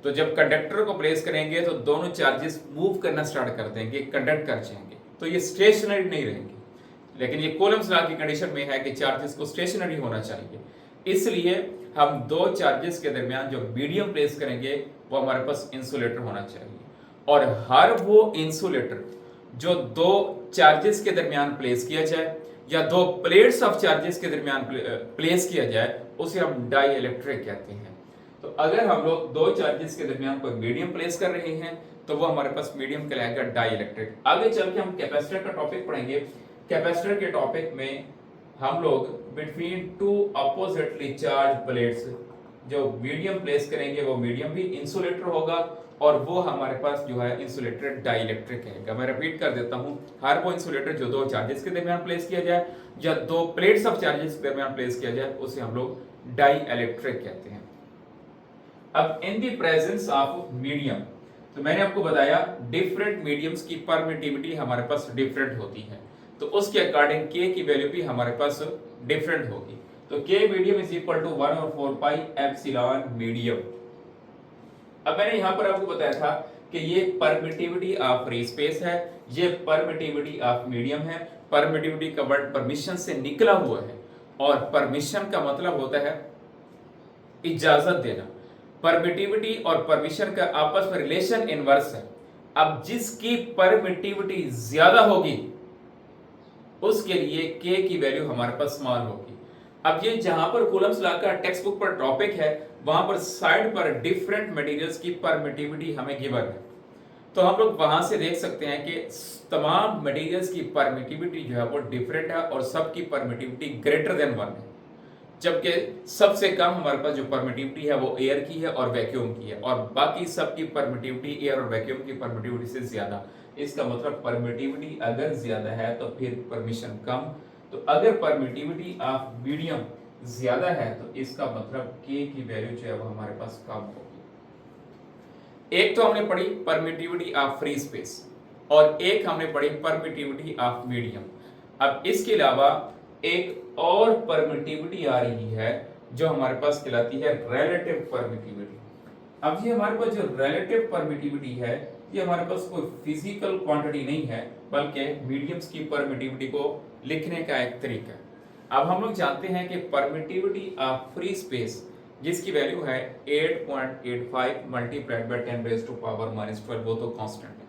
तो जब कंडक्टर को प्लेस करेंगे तो दोनों चार्जेस मूव करना स्टार्ट कर देंगे, कंडक्ट कर जाएंगे, तो ये स्टेशनरी नहीं रहेंगे। लेकिन ये कूलम्ब्स लॉ की कंडीशन में है कि चार्जेस को स्टेशनरी होना चाहिए, इसलिए हम दो चार्जेस के दरमियान जो मीडियम प्लेस करेंगे वो हमारे पास इंसुलेटर होना चाहिए। और हर वो इंसुलेटर जो दो चार्जेस के दरमियान प्लेस किया जाए या दो प्लेट्स ऑफ चार्जेस के दरमियान प्लेस किया जाए उसे हम डाई इलेक्ट्रिक कहते हैं। तो अगर हम लोग दो चार्जेस के दरमियान कोई मीडियम प्लेस कर रहे हैं तो वो हमारे पास मीडियम कहलाएगा डाई इलेक्ट्रिक। आगे चल के हम कैपेसिटर का टॉपिक पढ़ेंगे। कैपेसिटर के टॉपिक में हम लोग between two oppositely charge plates जो मीडियम प्लेस करेंगे वो मीडियम भी इंसुलेटर होगा, और वो हमारे पास जो है इंसुलेटर डाई इलेक्ट्रिक है। मैं रिपीट कर देता हूं, हर वो इंसुलेटर जो दो चार्जेस के दरमियान प्लेस किया जाए या दो प्लेट्स ऑफ चार्जेस के दरमियान प्लेस किया जाए उसे हम लोग डाई इलेक्ट्रिक कहते हैं। अब इन द प्रेजेंस ऑफ मीडियम, तो मैंने आपको बताया डिफरेंट मीडियम्स की परमिटिविटी हमारे पास डिफरेंट होती है, तो उसके अकॉर्डिंग के की वैल्यू भी हमारे पास डिफरेंट होगी। तो k medium is equal to 1/4 pi epsilon medium. अब मैंने यहां पर आपको बताया था कि ये परमिटिविटी ऑफ फ्री स्पेस है, ये परमिटिविटी ऑफ मीडियम है। परमिटिविटी का वर्ड परमिशन से निकला हुआ है, और परमिशन का मतलब होता है इजाजत देना। परमिटिविटी और परमिशन का आपस में रिलेशन इनवर्स है। अब जिसकी परमिटिविटी ज्यादा होगी उसके लिए के की वैल्यू हमारे पास स्मॉल होगी। अब ये जहां पर कूलम्ब्स लॉ का टेक्स्ट बुक पर टॉपिक है वहां पर साइड पर डिफरेंट मटेरियल्स की परमिटिविटी हमें गिवन है, तो हम लोग वहां से देख सकते हैं कि तमाम मटेरियल्स की परमिटिविटी जो है वो डिफरेंट है और सबकी परमिटिविटी ग्रेटर देन 1 है। जबकि सबसे कम हमारे पास जो परमिटिविटी है वो एयर की है और वैक्यूम की है, और बाकी सबकी परमिटिविटी एयर और वैक्यूम की परमिटिविटी से ज्यादा। इसका मतलब परमिटिविटी अगर ज्यादा है तो फिर परमिशन कम। तो अगर परमिटिविटी ऑफ मीडियम ज्यादा है तो इसका मतलब के की वैल्यू जो है वो हमारे पास कम होगी। एक तो हमने पढ़ी परमिटिविटी ऑफ फ्री स्पेस और एक हमने पढ़ी परमिटिविटी ऑफ मीडियम। अब इसके अलावा एक और परमिटिविटी आ रही है जो हमारे पास कहलाती है रिलेटिव परमिटिविटी। अब ये हमारे पास जो रिलेटिव परमिटिविटी है ये हमारे पास कोई फिजिकल क्वांटिटी नहीं है, बल्कि मीडियम्स की परमिटिविटी को लिखने का एक तरीका है। अब हम लोग जानते हैं कि परमिटिविटी ऑफ फ्री स्पेस जिसकी वैल्यू है 8.85 मल्टीप्लाइड बाय 10⁻⁻12 वो तो कांस्टेंट है।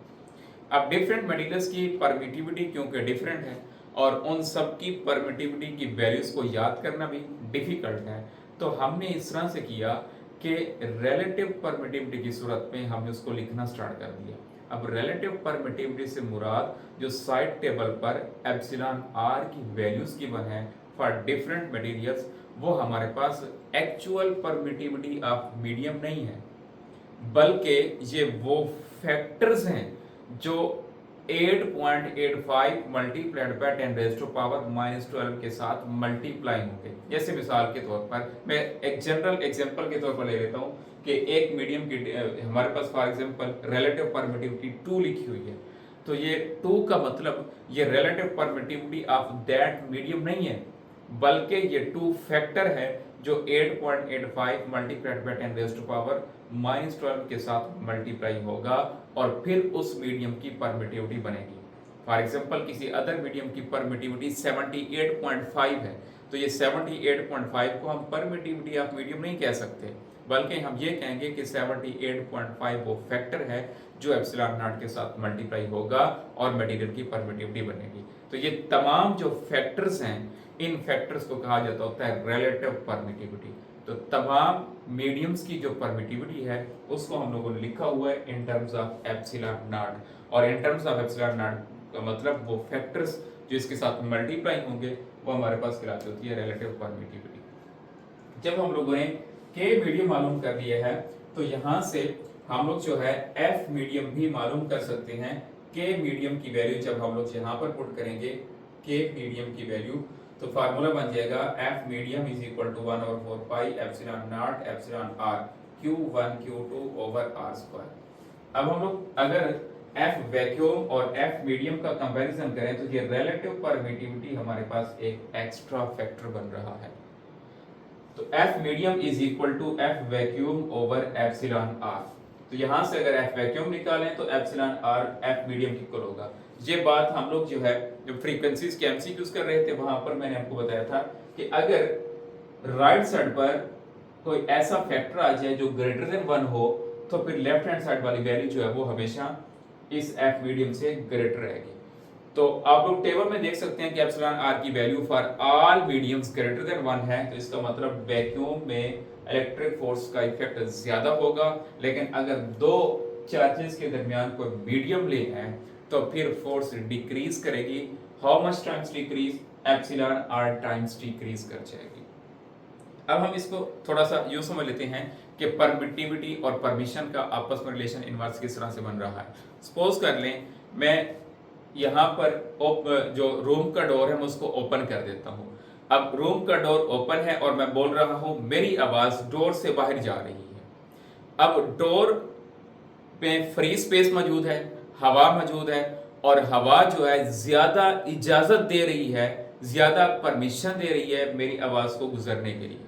अब डिफरेंट मटेरियल्स की परमिटिविटी क्योंकि डिफरेंट है और उन सब की परमिटिविटी की वैल्यूज को याद करना भी डिफिकल्ट है, तो हमने इस तरह से किया कि रिलेटिव परमिटिविटी की सूरत में हमने उसको लिखना स्टार्ट कर दिया। अब रिलेटिव परमिटिविटी से मुराद जो साइड टेबल पर एप्सिलॉन आर की वैल्यूज गिवन है फॉर डिफरेंट मटेरियल्स वो हमारे पास एक्चुअल परमिटिविटी ऑफ मीडियम नहीं है, बल्कि ये वो फैक्टर्स हैं जो 8.85 मल्टीप्लाइड बाय 10⁻⁻12 के साथ मल्टीप्लाई होंगे। जैसे मिसाल के तौर पर मैं एक जनरल एग्जांपल के तौर पर ले लेता हूँ कि एक मीडियम की हमारे पास फॉर एग्जांपल रिलेटिव परमिटिविटी 2 लिखी हुई है। तो ये 2 का मतलब ये relative permittivity of that medium नहीं है, बल्कि ये 2 फैक्टर है जो 8.85 multiplied by 10 raise to power -12 के साथ मल्टीप्लाई होगा और फिर उस मीडियम की परमिटिविटी बनेगी। फॉर एग्जांपल किसी अदर मीडियम की परमिटिविटी 78.5 है, तो ये 78.5 को हम परमिटिविटी ऑफ मीडियम नहीं कह सकते, बल्कि हम ये कहेंगे कि 78.5 वो फैक्टर है जो एप्सिलॉन नॉट के साथ मल्टीप्लाई होगा और मटेरियल की परमिटिविटी बनेगी। तो ये तमाम जो फैक्टर्स हैं, इन फैक्टर्स को कहा जाता होता है रिलेटिव परमिटिविटी। तो तमाम मीडियम्स की जो परमिटिविटी है उसको हम लोगों ने लिखा हुआ है in terms of epsilon naught, और in terms of epsilon naught का मतलब वो फैक्टर्स जो इसके साथ मल्टीप्लाई होंगे वो हमारे पास कहलाती होती है रिलेटिव परमिटिविटी। जब हम लोगों ने के मीडियम मालूम कर लिया है तो यहाँ से हम लोग जो है एफ मीडियम भी मालूम कर सकते हैं। के मीडियम की वैल्यू जब हम लोग यहाँ पर पुट करेंगे के मीडियम की वैल्यू, तो फार्मूला बन जाएगा F medium is equal to 1/4 pi epsilon not epsilon r Q1 Q2 over r square. अब हम लोग अगर एफ वैक्यूम और एफ मीडियम का कंपैरिजन करें तो ये रिलेटिव परमिटिविटी हमारे पास एक एक्स्ट्रा फैक्टर बन रहा है। तो F medium is equal to F vacuum over epsilon r. तो यहां से अगर एफ वैक्यूम निकालें तो epsilon r F medium equal होगा। ये बात हम लोग जो है जब फ्रीक्वेंसीज के एमसीक्यूज कर रहे थे वहां पर मैंने आपको बताया था कि अगर राइट साइड पर कोई ऐसा फैक्टर आ जाए जो ग्रेटर देन 1 हो तो फिर लेफ्ट हैंड साइड वाली वैल्यू जो है वो हमेशा इस एफ मीडियम से ग्रेटर रहेगी। तो आप लोग टेबल में देख सकते हैं कि एप्सिलॉन आर की value for all mediums greater than 1 है, तो इसका मतलब वैक्यूम में इलेक्ट्रिक फोर्स का इफेक्ट ज्यादा होगा। लेकिन अगर दो चार्जेस के दरमियान कोई मीडियम ले है तो फिर फोर्स डिक्रीज करेगी। How much times decrease? Epsilon r times decrease कर जाएगी। अब हम इसको थोड़ा सा यूं समझ लेते हैं कि परमिटिविटी और परमिशन का आपस में रिलेशन इनवर्स किस तरह से बन रहा है। सपोज कर लें मैं यहाँ पर जो रूम का डोर है मैं उसको ओपन कर देता हूँ। अब रूम का डोर ओपन है और मैं बोल रहा हूँ मेरी आवाज डोर से बाहर जा रही है। अब डोर पे फ्री स्पेस मौजूद है, हवा मौजूद है, और हवा जो है ज्यादा इजाजत दे रही है, ज्यादा परमिशन दे रही है मेरी आवाज को गुजरने के लिए।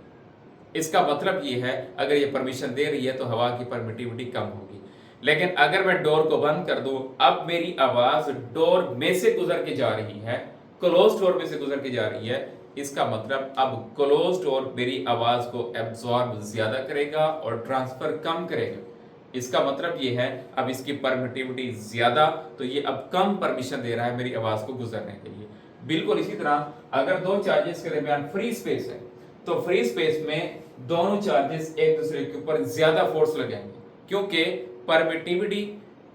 इसका मतलब ये है अगर ये परमिशन दे रही है तो हवा की परमिटिविटी कम होगी। लेकिन अगर मैं डोर को बंद कर दूं, अब मेरी आवाज डोर में से गुजर के जा रही है, क्लोज डोर में से गुजर के जा रही है। इसका मतलब अब क्लोज डोर मेरी आवाज को एब्जॉर्ब ज्यादा करेगा और ट्रांसफर कम करेगा। इसका मतलब ये है अब इसकी परमिटिविटी ज्यादा, तो ये अब कम परमिशन दे रहा है मेरी आवाज को गुजरने के लिए। बिल्कुल इसी तरह अगर दो चार्जेस के दरमियान फ्री स्पेस है तो फ्री स्पेस में दोनों चार्जेस एक दूसरे के ऊपर ज्यादा फोर्स लगाएंगे, क्योंकि परमिटिविटी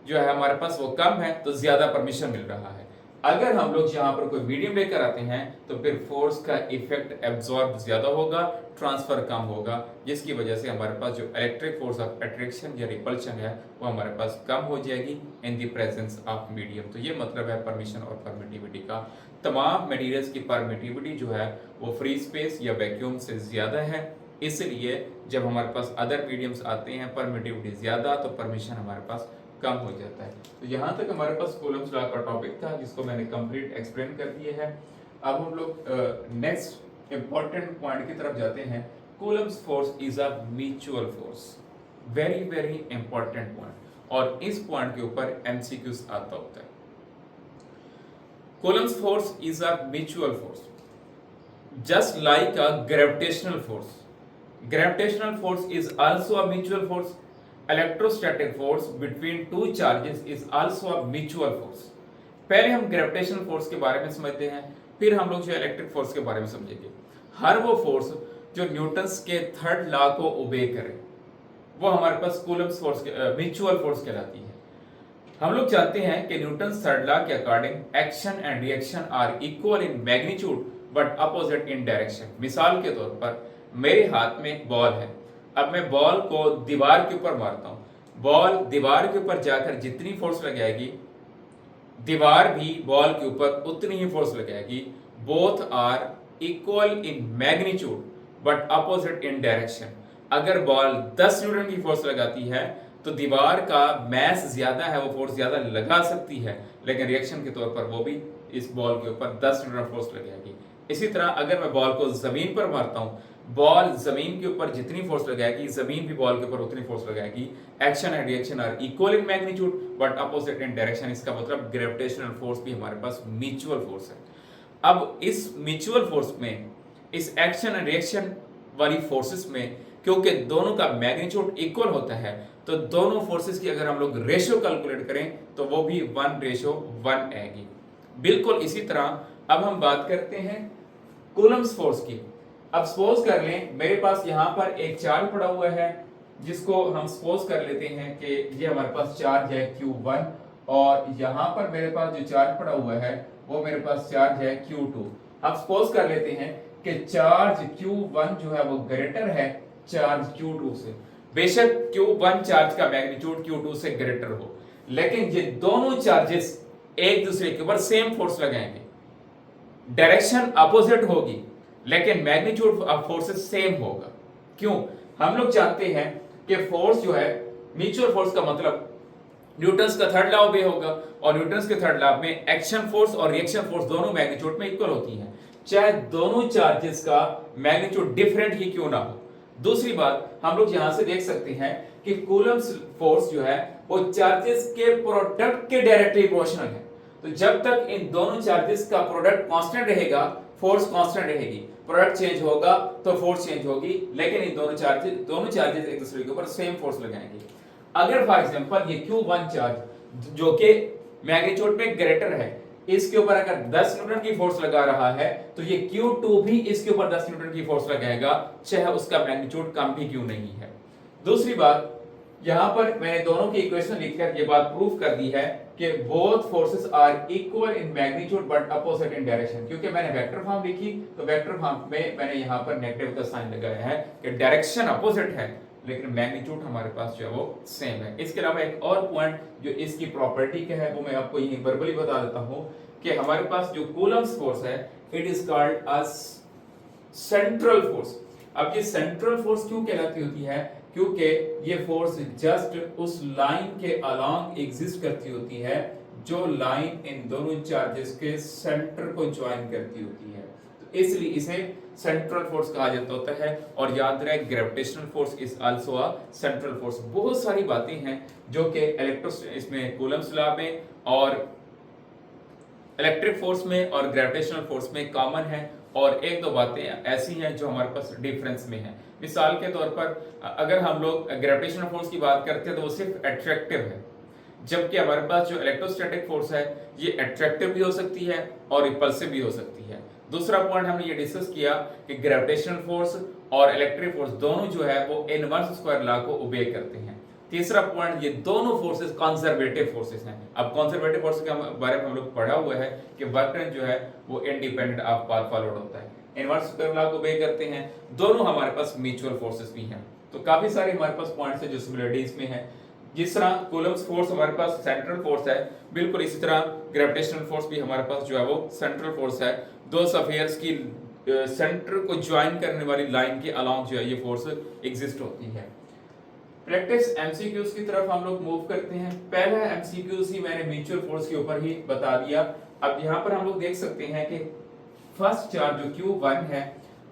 जो है हमारे पास वो कम है तो ज्यादा परमिशन मिल रहा है। अगर हम लोग यहाँ पर कोई मीडियम लेकर आते हैं तो फिर फोर्स का इफेक्ट एब्जॉर्ब ज्यादा होगा, ट्रांसफर कम होगा, जिसकी वजह से हमारे पास जो इलेक्ट्रिक फोर्स ऑफ अट्रैक्शन या रिपल्शन है वो हमारे पास कम हो जाएगी इन द प्रेजेंस ऑफ मीडियम। तो ये मतलब है परमिशन और परमिटिविटी का। तमाम मटेरियल्स की परमिटिविटी जो है वो फ्री स्पेस या वैक्यूम से ज्यादा है, इसलिए जब हमारे पास अदर मीडियम्स आते हैं परमिटिविटी ज्यादा तो परमिशन हमारे पास कम हो जाता है। तो यहाँ तक हमारे पास कूलम्स लॉ का टॉपिक था जिसको मैंने कंप्लीट एक्सप्लेन कर दिया है। अब हम लोग नेक्स्ट इंपॉर्टेंट पॉइंट की तरफ जाते हैं। Coulomb's force is a mutual force, very very important point, और इस पॉइंट के ऊपर एमसीक्यूज आता होता है। Coulomb's force is a mutual force just like a gravitational force. Gravitational force is also a mutual force. Electrostatic force between two charges is also a mutual force. पहले हम gravitational force के बारे में समझते हैं, फिर हम लोग जो इलेक्ट्रिक फोर्स के बारे में समझेंगे। हर वो फोर्स जो न्यूटन्स के थर्ड लॉ को ओबे करे वो हमारे पास कूलम्स फोर्स म्यूचुअल फोर्स कहलाती है। हम लोग जानते हैं कि न्यूटन्स थर्ड लॉ के according action and reaction are equal in magnitude but opposite in direction. मिसाल के तौर पर मेरे हाथ में बॉल है, अब मैं बॉल को दीवार के ऊपर मारता हूं, बॉल दीवार के ऊपर जाकर जितनी फोर्स लगाएगी दीवार भी बॉल के ऊपर उतनी ही फोर्स लगाएगी। Both are equal in magnitude but opposite in direction. अगर बॉल 10 न्यूटन की फोर्स लगाती है तो दीवार का मैस ज्यादा है, वो फोर्स ज्यादा लगा सकती है, लेकिन रिएक्शन के तौर पर वो भी इस बॉल के ऊपर 10 न्यूटन फोर्स लगेगी। इसी तरह अगर मैं बॉल को जमीन पर मारता हूँ, बॉल जमीन के ऊपर जितनी फोर्स लगाएगी, जमीन भी बॉल के ऊपर उतनी फोर्स लगाएगी। Action and reaction are equal in magnitude but opposite in direction. इसका मतलब ग्रेविटेशनल फोर्स भी हमारे पास म्यूचुअल फोर्स है। अब इस म्यूचुअल फोर्स में, इस एक्शन एंड रिएक्शन वाली फोर्सेस में, क्योंकि दोनों का मैग्नीट्यूड इक्वल होता है, तो दोनों फोर्सेस की अगर हम लोग रेशियो कैलकुलेट करें तो वो भी 1:1 आएगी। बिल्कुल इसी तरह अब हम बात करते हैं कूलम्स फोर्स की। अब सपोज कर लें मेरे पास यहाँ पर एक चार्ज पड़ा हुआ है, जिसको हम सपोज कर लेते हैं कि ये हमारे पास चार्ज है Q1, और यहाँ पर मेरे पास जो चार्ज पड़ा हुआ है वो मेरे पास चार्ज है Q2। अब सपोज कर लेते हैं कि चार्ज Q1 जो है वो ग्रेटर है चार्ज Q2 से। बेशक Q1 चार्ज का मैग्नीट्यूड Q2 से ग्रेटर हो, लेकिन ये दोनों चार्जेस एक दूसरे के ऊपर सेम फोर्स लगाएंगे, डायरेक्शन अपोजिट होगी, लेकिन मैग्नीट्यूड ऑफ फोर्सेस सेम होगा। क्यों? हम लोग जानते हैं कि फोर्स जो है, म्यूचुअल फोर्स का मतलब न्यूटन्स का थर्ड लॉ भी होगा, और न्यूटन्स के थर्ड लॉ में एक्शन फोर्स और रिएक्शन फोर्स दोनों मैग्नीट्यूड में इक्वल होती है, चाहे दोनों चार्जेस का मैग्नीट्यूड डिफरेंट ही क्यों ना हो। दूसरी बात हम लोग यहां से देख सकते हैं कि कूलम्स फोर्स जो है वो चार्जेस के प्रोडक्ट के डायरेक्टली प्रोपोर्शनल है। तो जब तक इन दोनों चार्जेस का प्रोडक्ट कांस्टेंट रहेगा, फोर्स कांस्टेंट रहेगी। प्रोडक्ट चेंज होगा तो फोर्स चेंज होगी, लेकिन इन दोनों चार्जेस एक दूसरे के ऊपर सेम फोर्स लगाएंगे। अगर फॉर एग्जांपल ये Q1 चार्ज जो कि मैग्नीट्यूड में ग्रेटर है, इसके ऊपर अगर 10 न्यूटन की फोर्स लगा रहा है, तो ये Q2 भी इसके ऊपर 10 न्यूटन की फोर्स लगाएगा, चाहे उसका मैग्नीट्यूड कम भी क्यों नहीं है। दूसरी बात, यहां पर मैंने दोनों की इक्वेशन लिखकर ये बात प्रूफ कर दी है कि both forces are equal in magnitude but opposite in direction. क्योंकि मैंने वेक्टर फॉर्म लिखी, तो वेक्टर फॉर्म में मैंने यहां पर नेगेटिव का साइन लगाया है कि डायरेक्शन अपोजिट है, लेकिन मैग्नीट्यूड हमारे पास जो है वो सेम है। इसके अलावा एक और पॉइंट जो इसकी प्रॉपर्टी का है वो मैं आपको यहीं वर्बली बता देता हूं कि हमारे पास जो कूलम्स फोर्स है, it is called us central force. अब ये सेंट्रल फोर्स क्यों कहलाती होती है? क्योंकि ये फोर्स जस्ट उस लाइन के अलोंग एग्जिस्ट करती होती है जो लाइन इन दोनों चार्जेस के सेंटर को ज्वाइन करती होती है, तो इसलिए इसे सेंट्रल फोर्स कहा जाता होता है। और याद रहे gravitational force is also a central force. बहुत सारी बातें हैं जो कि इसमें कूलम्स लॉ में और इलेक्ट्रिक फोर्स में और ग्रेविटेशनल फोर्स में कॉमन है, और एक दो बातें ऐसी हैं जो हमारे पास डिफरेंस में है। मिसाल के तौर पर अगर हम लोग ग्रेविटेशनल फोर्स की बात करते हैं तो वो सिर्फ अट्रैक्टिव है, जबकि हमारे पास जो इलेक्ट्रोस्टैटिक फोर्स है ये अट्रैक्टिव भी हो सकती है और रिपल्सिव भी हो सकती है। दूसरा पॉइंट हमने ये डिस्कस किया कि ग्रेविटेशनल फोर्स और इलेक्ट्रिक फोर्स दोनों जो है वो इनवर्स स्क्वायर लॉ को ओबे करते हैं। तीसरा पॉइंट, ये दोनों फोर्सेस कंजर्वेटिव फोर्सेस हैं। अब कंजर्वेटिव फोर्सेस के बारे में हम लोग पढ़ा हुआ है कि वर्क डन जो है वो इंडिपेंडेंट ऑफ पाथ फॉलोड होता है, इनवर्स स्क्वायर लॉ को ओबे करते हैं। दोनों हमारे पास म्यूचुअल फोर्सेस भी हैं। तो काफी सारे हमारे पास पॉइंट्स हैं जो सिमिलरिटीज में है। जिस तरह कूलम्स फोर्स हमारे पास सेंट्रल फोर्स है, बिल्कुल इसी तरह ग्रेविटेशनल फोर्स भी हमारे पास जो है वो सेंट्रल फोर्स है। दो सफियर्स की सेंटर को ज्वाइन करने वाली लाइन के अलोंग जो है ये फोर्स एग्जिस्ट होती है। प्रैक्टिस एमसीक्यूज की तरफ हम लोग मूव करते हैं। पहला एमसीक्यूज ही मैंने म्यूचुअल फोर्स के ऊपर ही बता दिया। अब यहाँ पर हम लोग देख सकते हैं कि फर्स्ट चार्ज जो Q1 है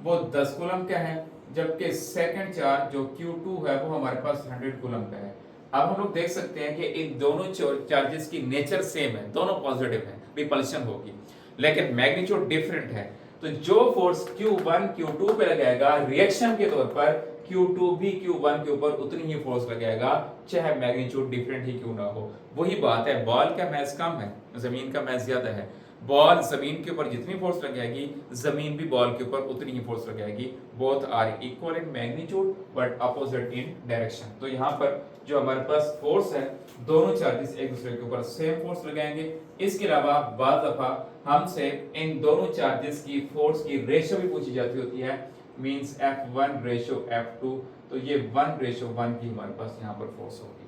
वो 10 कूलम का है, जबकि सेकंड चार्ज जो Q2 है वो हमारे पास 100 कूलम का है। अब हम लोग देख सकते हैं कि इन दोनों चार्जेस की नेचर सेम है, दोनों पॉजिटिव है, रिपल्शन होगी, लेकिन मैग्नीट्यूड डिफरेंट है। तो जो फोर्स Q1 Q2 पे लगाएगा रिएक्शन के तौर पर, Q2 भी Q1 के ऊपर उतनी ही फोर्स लगाएगा, चाहे मैग्नीट्यूड डिफरेंट ही क्यों ना हो। वही बात है, बॉल का मैस कम है, जमीन का मैस ज्यादा है। बॉल जमीन के ऊपर जितनी फोर्स लगाएगी, जमीन भी बॉल के ऊपर उतनी ही फोर्स लगाएगी। Both are equal in magnitude but opposite in direction. तो यहाँ पर जो हमारे पास फोर्स है, दोनों चार्जेस एक दूसरे के ऊपर सेम फोर्स लगाएंगे। इसके अलावा बात दफा हमसे इन दोनों चार्जेस की फोर्स की रेशियो भी पूछी जाती होती है, मींस F1 रेशियो F2, तो ये 1:1 की हमारे पास यहाँ पर फोर्स होगी।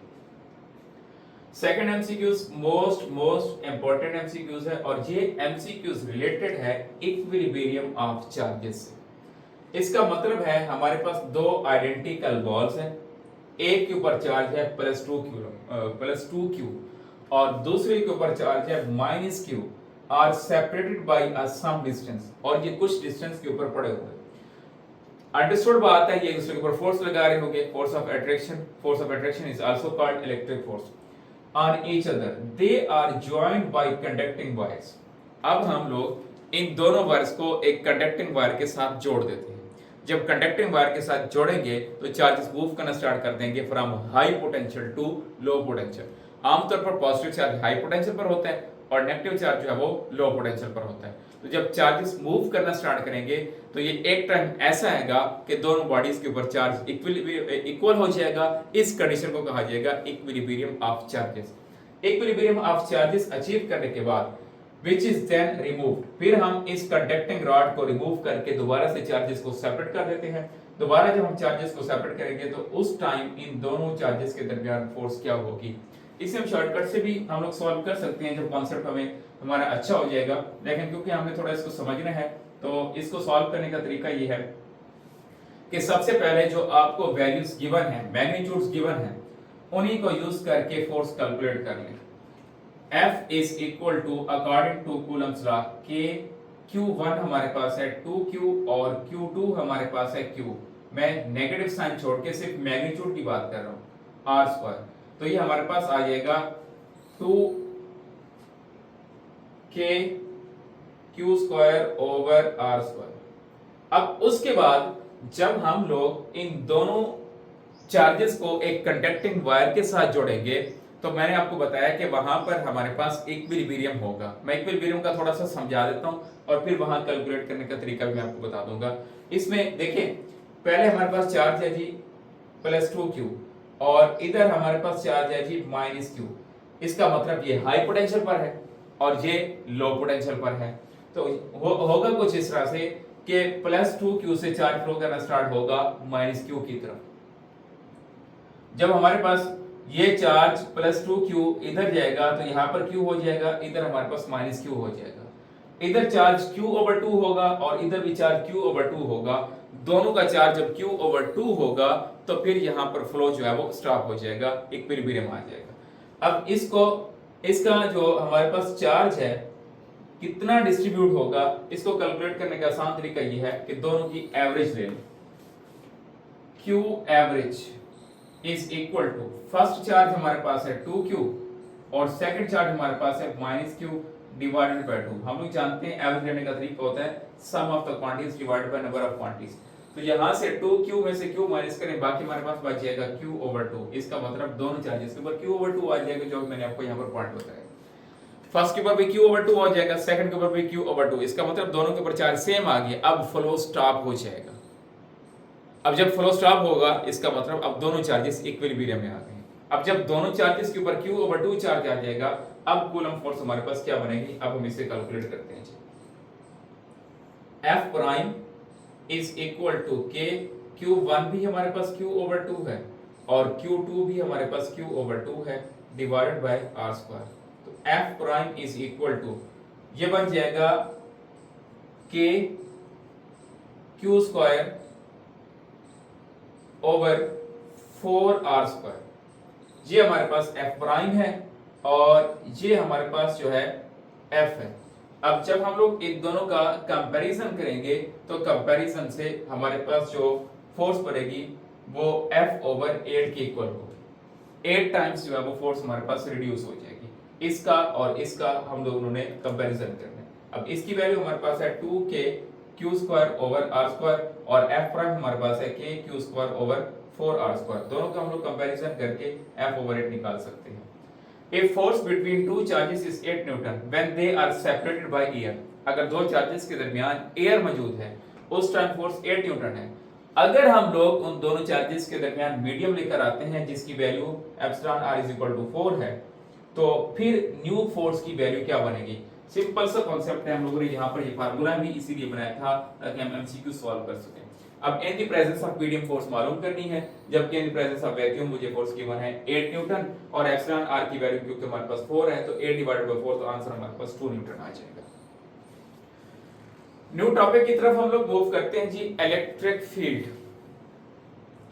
Second MCQs most important MCQs है, और ये एमसीक्यूज रिलेटेड है इक्विलिब्रियम ऑफ चार्जेस से। इसका मतलब है हमारे पास दो आइडेंटिकल बॉल्स हैं, एक के ऊपर चार्ज है +2 क्यू और दूसरे के ऊपर चार्ज है -q are separated by a some distance, और ये कुछ डिस्टेंस के ऊपर पड़े हुए। अंडरस्टूड बात है, ये दूसरे के ऊपर फोर्स लगा रहे होंगे, force of attraction is also called electric force on each other, they are joined by conducting wires. अब हम लोग इन दोनों वायर्स को एक कंडक्टिंग वायर के साथ जोड़ देते हैं। जब कंडक्टिंग वायर के साथ जोड़ेंगे तो चार्जेस मूव करना स्टार्ट कर देंगे from high potential to low potential. आमतौर पर पॉजिटिव चार्ज हाई पोटेंशियल पर होता है और नेगेटिव चार्ज जो है वो लो पोटेंशियल पर होता है। तो जब चार्जेस मूव करना स्टार्ट करेंगे तो ये एक टाइम ऐसा आएगा कि दोनों बॉडीज के ऊपर चार्ज इक्वल हो जाएगा। इस कंडीशन को कहा जाएगा equilibrium of charges. Equilibrium of charges achieve करने के बाद which is then removed, फिर हम इस कंडक्टिंग रॉड को रिमूव करके दोबारा से चार्जेस को सेपरेट कर देते हैं। दोबारा जब हम चार्जेस को सेपरेट करेंगे तो उस टाइम इन दोनों चार्जेस के दरमियान फोर्स क्या होगी, इसे हम शॉर्टकट से भी हम लोग सॉल्व कर सकते हैं जब कॉन्सेप्ट हमें हमारा अच्छा हो जाएगा। लेकिन क्योंकि हमने थोड़ा इसको समझना है तो इसको सॉल्व करने का तरीका ये है कि सबसे पहले जो आपको वैल्यूज गिवन है, मैग्नीट्यूड्स गिवन है, उन्हीं को यूज करके फोर्स कैलकुलेट कर लें। F is equal to according to Coulomb's law K Q1 हमारे पास है 2Q और Q2 हमारे पास है Q। मैं नेगेटिव साइन छोड़ के सिर्फ मैग्नीट्यूड की बात कर रहा हूँ R²। तो ये हमारे पास आ जाएगा 2K Q² ओवर R²। अब उसके बाद जब हम लोग इन दोनों चार्जेस को एक कंडक्टिंग वायर के साथ जोड़ेंगे तो मैंने आपको बताया कि वहां पर हमारे पास इक्विलिब्रियम होगा। मैं इक्विलिब्रियम का थोड़ा सा समझा देता हूं और फिर वहां कैलकुलेट करने का तरीका भी मैं आपको बता दूंगा। इसमें देखिए पहले हमारे पास चार्ज है जी +2q और इधर हमारे पास चार्ज है जी -q। इसका मतलब ये हाई पोटेंशियल पर है और ये लो पोटेंशियल पर है। तो होगा कुछ इस तरह से कि +2q से चार्ज फ्लो करना स्टार्ट होगा -q की तरफ। जब हमारे पास ये चार्ज +2q इधर जाएगा तो यहाँ पर q हो जाएगा, इधर हमारे पास -q हो जाएगा। इधर चार्ज q/2 होगा और इधर भी चार्ज q/2 होगा। दोनों का चार्ज जब q/2 होगा तो फिर यहाँ पर फ्लो जो है वो स्टॉप हो जाएगा, इक्विलिब्रियम आ जाएगा। अब इसका जो हमारे पास चार्ज है कितना डिस्ट्रीब्यूट होगा, इसको कैलकुलेट करने का आसान तरीका ये है कि दोनों की एवरेज ले लो। q average is equal to first charge हमारे पास है 2q और सेकंड चार्ज हमारे पास है -q डिवाइडेड बाय 2। हम लोग जानते हैं एवरेज लेने का तरीका होता है sum of the quantities divided by number of quantities. तो यहां से 2q में से q माइनस करें, बाकी हमारे पास बच जाएगा q/2। इसका मतलब दोनों चार्जेस के ऊपर q/2 आ जाएगा, जो मैंने आपको यहां पर पॉइंट बताया। फर्स्ट के ऊपर भी q/2 आ जाएगा, सेकंड के ऊपर भी q/2। इसका मतलब दोनों के ऊपर चार्ज सेम आ गया। अब फ्लो स्टॉप हो जाएगा। अब जब फ्लो स्टॉप होगा इसका मतलब अब दोनों चार्जेस इक्विलिब्रियम में आ गए। अब जब दोनों चार्जेस के ऊपर q/2 चार्ज आ जाएगा, अब कूलम फोर्स हमारे पास क्या बनेगी, अब हम इसे कैलकुलेट करते हैं। F prime is equal to K, Q1 भी हमारे पास q/2 है और Q2 भी हमारे पास q/2 है डिवाइडेड बाय R²। तो F prime is equal to ये बन जाएगा K Q² ओवर 4R²। ये हमारे पास F प्राइम है और ये हमारे पास जो है F है। अब जब हम लोग इन दोनों का कंपैरिजन करेंगे तो कंपैरिजन से हमारे पास जो फोर्स पड़ेगी वो F/8 के इक्वल होगी। 8 टाइम्स जो है वो फोर्स हमारे पास रिड्यूस हो जाएगी। इसका और इसका हम दोनों ने कंपैरिजन करना है। अब इसकी वैल्यू हमारे पास है 2K Q² ओवर R² और F प्राइम हमारे पास है K Q² ओवर 4R²। दोनों का हम लोग कंपैरिजन करके F/8 निकाल सकते हैं। If force between two charges is 8 Newton when they are separated by air, अगर दो चार्जेस के दरमियान एयर मौजूद है उस टाइम फोर्स 8 न्यूटन है। अगर हम लोग उन दोनों चार्जेस के दरमियान मीडियम लेकर आते हैं जिसकी value epsilon r is equal to 4 है, तो फिर न्यू फोर्स की वैल्यू क्या बनेगी। सिंपल सा कॉन्सेप्ट है, हम लोगों ने यहाँ पर ये फार्मूला भी इसीलिए बनाया था ताकि हम एमसीक्यू सॉल्व कर सकें। अब इन the presence of medium force मालूम करनी है, जबकि इन द प्रेजेंस ऑफ वैक्यूम मुझे फोर्स गिवन है 8 न्यूटन और एप्सिलॉन r की वैल्यू क्योंकि हमारे पास 4 है तो 8 डिवाइडेड बाय 4 तो आंसर हमारे पास 2 न्यूटन आ जाएगा। न्यू टॉपिक की तरफ हम लोग मूव करते हैं जी, इलेक्ट्रिक फील्ड।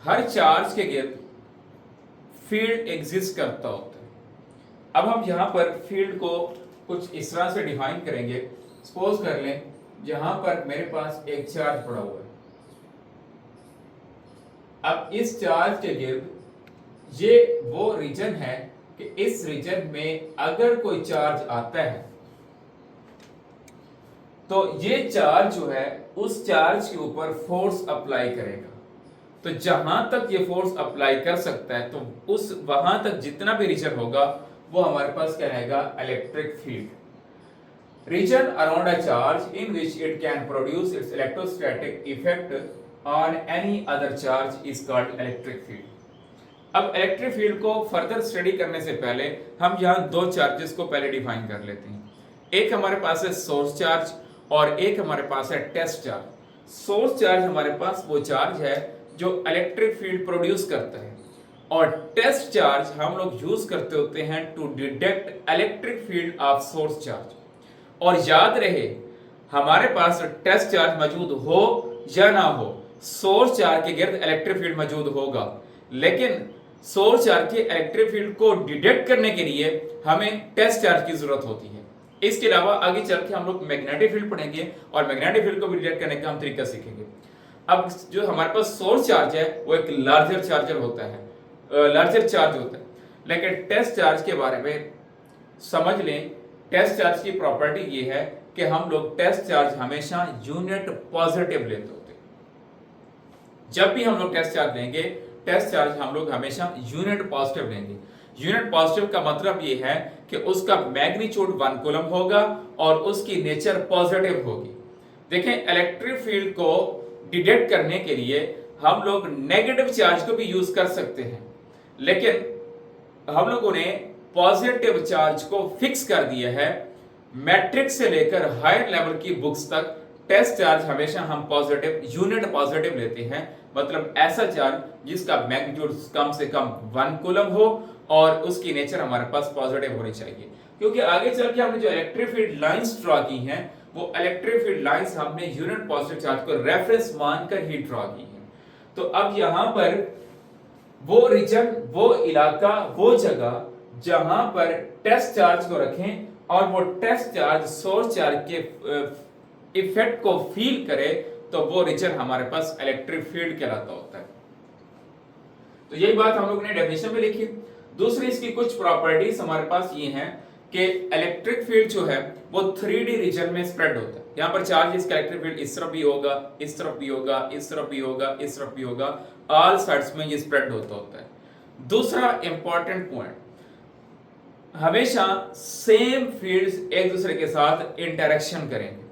हर चार्ज के गिर्द फील्ड एग्जिस्ट करता होता है। अब हम यहाँ पर फील्ड को कुछ इस तरह से डिफाइन करेंगे। सपोज कर लें यहाँ पर मेरे पास एक चार्ज पड़ा हुआ है। अब इस चार्ज के गिर्द ये वो रीजन है कि इस रीजन में अगर कोई चार्ज आता है तो ये चार्ज जो है उस चार्ज के ऊपर फोर्स अप्लाई करेगा। तो जहां तक ये फोर्स अप्लाई कर सकता है तो उस वहां तक जितना भी रीजन होगा वो हमारे पास क्या रहेगा, electric field. Region around a charge in which it can produce it's electrostatic effect on any other charge is called electric field. अब इलेक्ट्रिक फील्ड को फर्दर स्टडी करने से पहले हम यहाँ दो चार्जेस को पहले डिफाइन कर लेते हैं। एक हमारे पास है सोर्स चार्ज और एक हमारे पास है टेस्ट चार्ज। सोर्स चार्ज हमारे पास वो चार्ज है जो इलेक्ट्रिक फील्ड प्रोड्यूस करता है और टेस्ट चार्ज हम लोग यूज करते होते हैं to detect electric field of source charge. और याद रहे हमारे पास टेस्ट चार्ज मौजूद हो या ना हो, सोर्स चार्ज के गिर्द इलेक्ट्रिक फील्ड मौजूद होगा। लेकिन सोर्स चार्ज के इलेक्ट्रिक फील्ड को डिटेक्ट करने के लिए हमें टेस्ट चार्ज की जरूरत होती है। इसके अलावा आगे चल के हम लोग मैग्नेटिक फील्ड पढ़ेंगे और मैग्नेटिक फील्ड को भी डिटेक्ट करने का हम तरीका सीखेंगे। अब जो हमारे पास सोर्स चार्ज है वो एक लार्जर चार्जर होता है, लार्जर चार्ज होता है। लेकिन टेस्ट चार्ज के बारे में समझ लें, टेस्ट चार्ज की प्रॉपर्टी ये है कि हम लोग टेस्ट चार्ज हमेशा यूनिट पॉजिटिव लेते होते हैं। जब भी हम लोग टेस्ट चार्ज लेंगे, टेस्ट चार्ज हम लोग हमेशा यूनिट पॉजिटिव लेंगे। यूनिट पॉजिटिव का मतलब ये है कि उसका मैग्नीट्यूड 1 कूलम होगा और उसकी नेचर पॉजिटिव होगी। देखें, इलेक्ट्रिक फील्ड को डिटेक्ट करने के लिए हम लोग नेगेटिव चार्ज को भी यूज कर सकते हैं, लेकिन हम लोगों ने पॉजिटिव चार्ज को फिक्स कर दिया है। मैट्रिक से लेकर हायर लेवल की बुक्स तक टेस्ट चार्ज हमेशा हम पॉजिटिव यूनिट पॉजिटिव लेते हैं, मतलब ऐसा चार्ज जिसका मैग्नीट्यूड कम से कम 1 कूलम हो और उसकी नेचर हमारे पास पॉजिटिव होनी चाहिए। क्योंकि आगे चल के हमने जो इलेक्ट्रिक फील्ड लाइंस ड्रॉ की हैं वो इलेक्ट्रिक फील्ड लाइंस हमने यूनिट पॉजिटिव चार्ज को रेफरेंस मानकर ही ड्रॉ की हैं। तो अब यहां पर वो रीजन, वो इलाका, वो जगह जहां पर टेस्ट चार्ज को रखें और वो टेस्ट चार्ज सोर्स चार्ज के इफेक्ट को फील करे तो वो रीजन हमारे पास इलेक्ट्रिक फील्ड कहलाता होता है। तो यही बात हम लोग ने डेफिनेशन में लिखी। दूसरी इसकी कुछ प्रॉपर्टीज हमारे पास ये हैं कि इलेक्ट्रिक फील्ड जो है वो 3D रीजन में स्प्रेड होता है। यहाँ पर चार्ज इसका इलेक्ट्रिक फील्ड इस तरफ भी होगा, इस तरफ भी होगा, इस तरफ भी होगा, इस तरफ भी होगा, ऑल साइड्स में ये स्प्रेड होता है। दूसरा इंपॉर्टेंट पॉइंट, हमेशा सेम फील्ड्स एक दूसरे के साथ इंटरेक्शन करेंगे।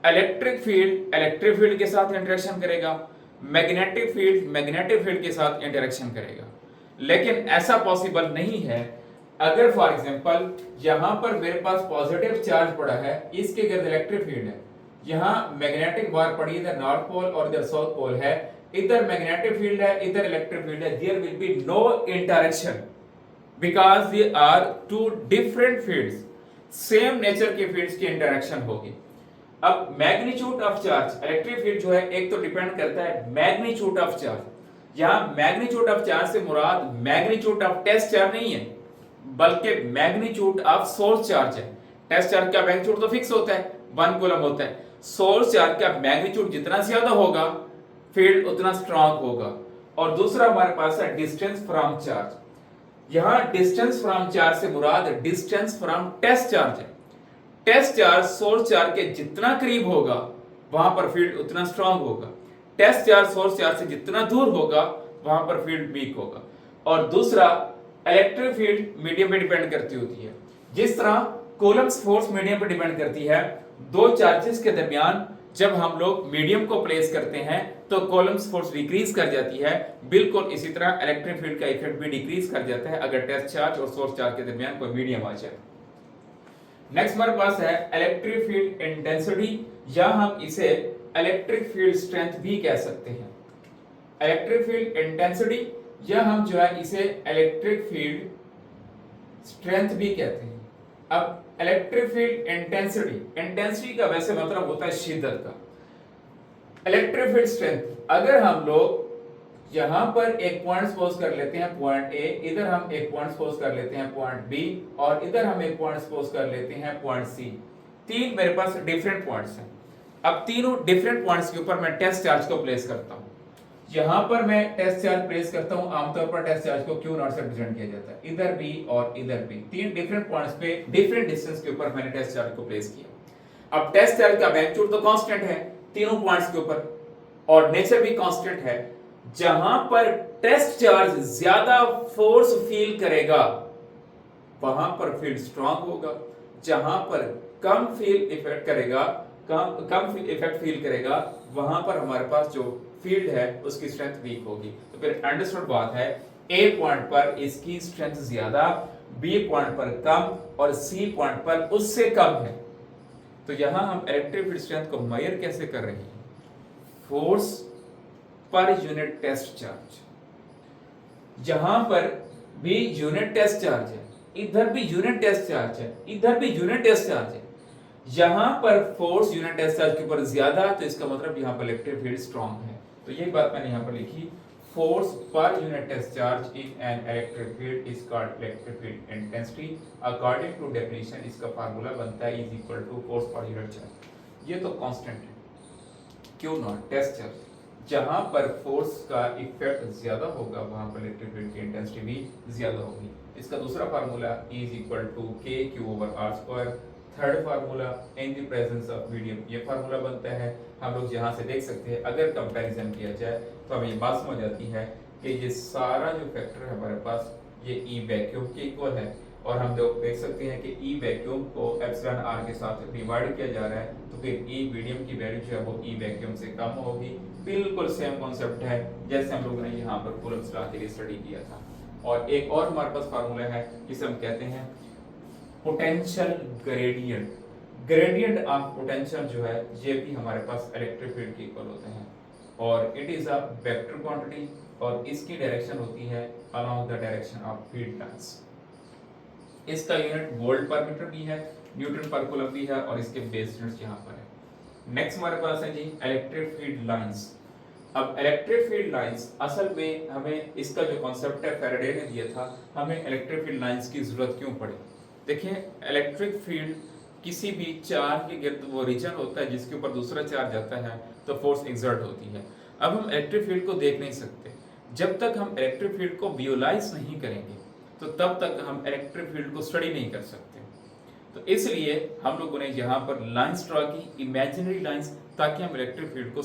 इलेक्ट्रिक फील्ड के साथ इंटरेक्शन करेगा, मैग्नेटिक फील्ड के साथ इंटरेक्शन करेगा। लेकिन ऐसा पॉसिबल नहीं है अगर फॉर एग्जांपल यहां पर मेरे पास पॉजिटिव चार्ज पड़ा है, इसके गिर्द इलेक्ट्रिक फील्ड है, यहां मैग्नेटिक बार पड़ी, इधर नॉर्थ पोल और इधर साउथ पोल है, इधर मैग्नेटिक फील्ड है, इधर इलेक्ट्रिक फील्ड है, there will be no interaction because they are two different fields. Same nature के फील्ड्स की इंटरेक्शन होगी। अब magnitude of charge, electric field जो है एक तो डिपेंड करता है मैग्नीट्यूड ऑफ चार्ज। यहां मैग्नीट्यूड ऑफ चार्ज से मुराद मैग्नीट्यूड ऑफ टेस्ट चार्ज नहीं है, बल्कि मैग्नीट्यूड ऑफ सोर्स चार्ज है। टेस्ट चार्ज का मैग्नीट्यूड तो फिक्स होता है, 1 कूलम होता है। सोर्स चार्ज का मैग्नीट्यूड जितना ज्यादा होगा फील्ड उतना स्ट्रांग होगा। और दूसरा हमारे पास है डिस्टेंस फ्रॉम चार्ज। यहां डिस्टेंस फ्रॉम चार्ज से मुराद डिस्टेंस फ्रॉम टेस्ट चार्ज है। टेस्ट चार्ज सोर्स चार्ज के जितना करीब होगा वहां पर फील्ड उतना स्ट्रांग होगा। टेस्ट चार्ज सोर्स चार्ज से जितना दूर होगा वहां पर फील्ड वीक होगा। और दूसरा, इलेक्ट्रिक फील्ड मीडियम पे डिपेंड करती होती है। जिस तरह कूलम्स फोर्स मीडियम पे डिपेंड करती है, दो चार्जेस के दरमियान जब हम लोग मीडियम को प्लेस करते हैं तो कूलम्स फोर्स डिक्रीज कर जाती है। बिल्कुल इसी तरह इलेक्ट्रिक फील्ड का इफेक्ट भी डिक्रीज कर जाता है अगर टेस्ट चार्ज और सोर्स चार्ज के दरमियान कोई मीडियम आ जाए। नेक्स्ट हमारे पास है इलेक्ट्रिक फील्ड इंटेंसिटी, या हम इसे इलेक्ट्रिक फील्ड स्ट्रेंथ भी कह सकते हैं। इलेक्ट्रिक फील्ड इंटेंसिटी या हम जो है इसे इलेक्ट्रिक फील्ड स्ट्रेंथ भी कहते हैं। अब इलेक्ट्रिक फील्ड इंटेंसिटी का वैसे मतलब होता है शिद्दत का। इलेक्ट्रिक फील्ड स्ट्रेंथ, अगर हम लोग यहां पर एक पॉइंट सपोज कर लेते हैं पॉइंट ए, इधर हम एक पॉइंट सपोज कर लेते हैं पॉइंट बी, और इधर हम एक पॉइंट सपोज कर लेते हैं पॉइंट सी। तीन मेरे पास डिफरेंट पॉइंट्स हैं। अब तीनों डिफरेंट पॉइंट्स के ऊपर मैं टेस्ट चार्ज को प्लेस करता हूं। यहां पर मैं टेस्ट चार्ज प्लेस करता हूं, आमतौर पर टेस्ट चार्ज को क्यू नॉट से रिप्रेजेंट किया जाता है, इधर बी और इधर बी। तीन डिफरेंट पॉइंट्स पे डिफरेंट डिस्टेंस के ऊपर मैंने टेस्ट चार्ज को प्लेस किया। अब टेस्ट चार्ज का मैग्नीट्यूड तो कांस्टेंट है तीनों पॉइंट्स के ऊपर, और नेचर भी कांस्टेंट है। जहां पर टेस्ट चार्ज ज्यादा फोर्स फील करेगा वहां पर फील्ड स्ट्रांग होगा, जहां पर कम फील इफेक्ट करेगा, कम इफेक्ट फील करेगा, वहां पर हमारे पास जो फील्ड है उसकी स्ट्रेंथ वीक होगी। तो फिर अंडरस्टूड बात है, ए पॉइंट पर इसकी स्ट्रेंथ ज्यादा, बी पॉइंट पर कम और सी पॉइंट पर उससे कम है। तो यहां हम इलेक्ट्रिक फील्ड स्ट्रेंथ को मेजर कैसे कर रहे हैं? फोर्स पर यूनिट टेस्ट चार्ज। जहां पर भी यूनिट टेस्ट चार्ज है, इधर भी यूनिट टेस्ट चार्ज है, इधर भी यूनिट टेस्ट चार्ज है। यहां पर फोर्स यूनिट टेस्ट चार्ज के ऊपर ज्यादा, तो इसका मतलब यहां पर इलेक्ट्रिक फील्ड स्ट्रांग है। तो ये बात मैंने यहां पर लिखी, फोर्स पर unit test charge in an electric field is called electric field intensity. According to definition इसका फार्मूला बनता है इज इक्वल टू फोर्स पर यूनिट चार्ज। ये तो कांस्टेंट है, क्यू नॉट टेस्ट चार्ज। जहां पर फोर्स का इफेक्ट ज्यादा होगा वहां पर इलेक्ट्रिक फील्ड की इंटेंसिटी भी ज्यादा होगी। इसका दूसरा formula is equal to k q over r square. Third formula in the presence of medium, ये फार्मूला बनता है। हम लोग यहां से देख सकते हैं, अगर कंपैरिजन किया जाए तो हमें ये बात समझ आती है कि ये सारा जो फैक्टर है हमारे पास ये ई वैक्यूम के इक्वल है, और हम लोग देख सकते हैं कि ई वैक्यूम को एप्सिलॉन आर के साथ डिवाइड किया जा रहा है, तो फिर ई मीडियम की वैल्यू जो है वो ई वैक्यूम से कम होगी। बिल्कुल सेम कॉन्सेप्ट है जैसे हम लोगों ने यहाँ पर कूलम्ब्स लॉ के लिए स्टडी किया था। और एक और हमारे पास फार्मूला है जिसे हम कहते हैं potential gradient. Gradient of potential जो है ये भी हमारे पास इलेक्ट्रिक फील्ड के इक्वल होते हैं, और it is a vector quantity, और इसकी डायरेक्शन होती है along the direction of field lines. इसका यूनिट वोल्ट पर मीटर भी है, न्यूटन पर कूलम भी है, और इसके बेस यूनिट्स यहाँ पर है। नेक्स्ट हमारे पास है जी इलेक्ट्रिक फील्ड लाइंस। अब इलेक्ट्रिक फील्ड लाइंस असल में हमें इसका जो कॉन्सेप्ट है फैराडे ने दिया था, हमें इलेक्ट्रिक फील्ड लाइंस की जरूरत क्यों पड़ी? देखिए, इलेक्ट्रिक फील्ड किसी भी चार्ज के गिर्द वो रीजन होता है जिसके ऊपर दूसरा चार्ज आता है तो फोर्स एक्सर्ट होती है। अब हम इलेक्ट्रिक फील्ड को देख नहीं सकते, जब तक हम इलेक्ट्रिक फील्ड को विजुअलाइज नहीं करेंगे तो तब तक हम इलेक्ट्रिक फील्ड को स्टडी नहीं कर सकते। तो इसलिए हम लोगों ने यहाँ पर लाइंस ड्रॉ की, इमेजिनरी लाइंस, ताकि हम इलेक्ट्रिक फील्ड को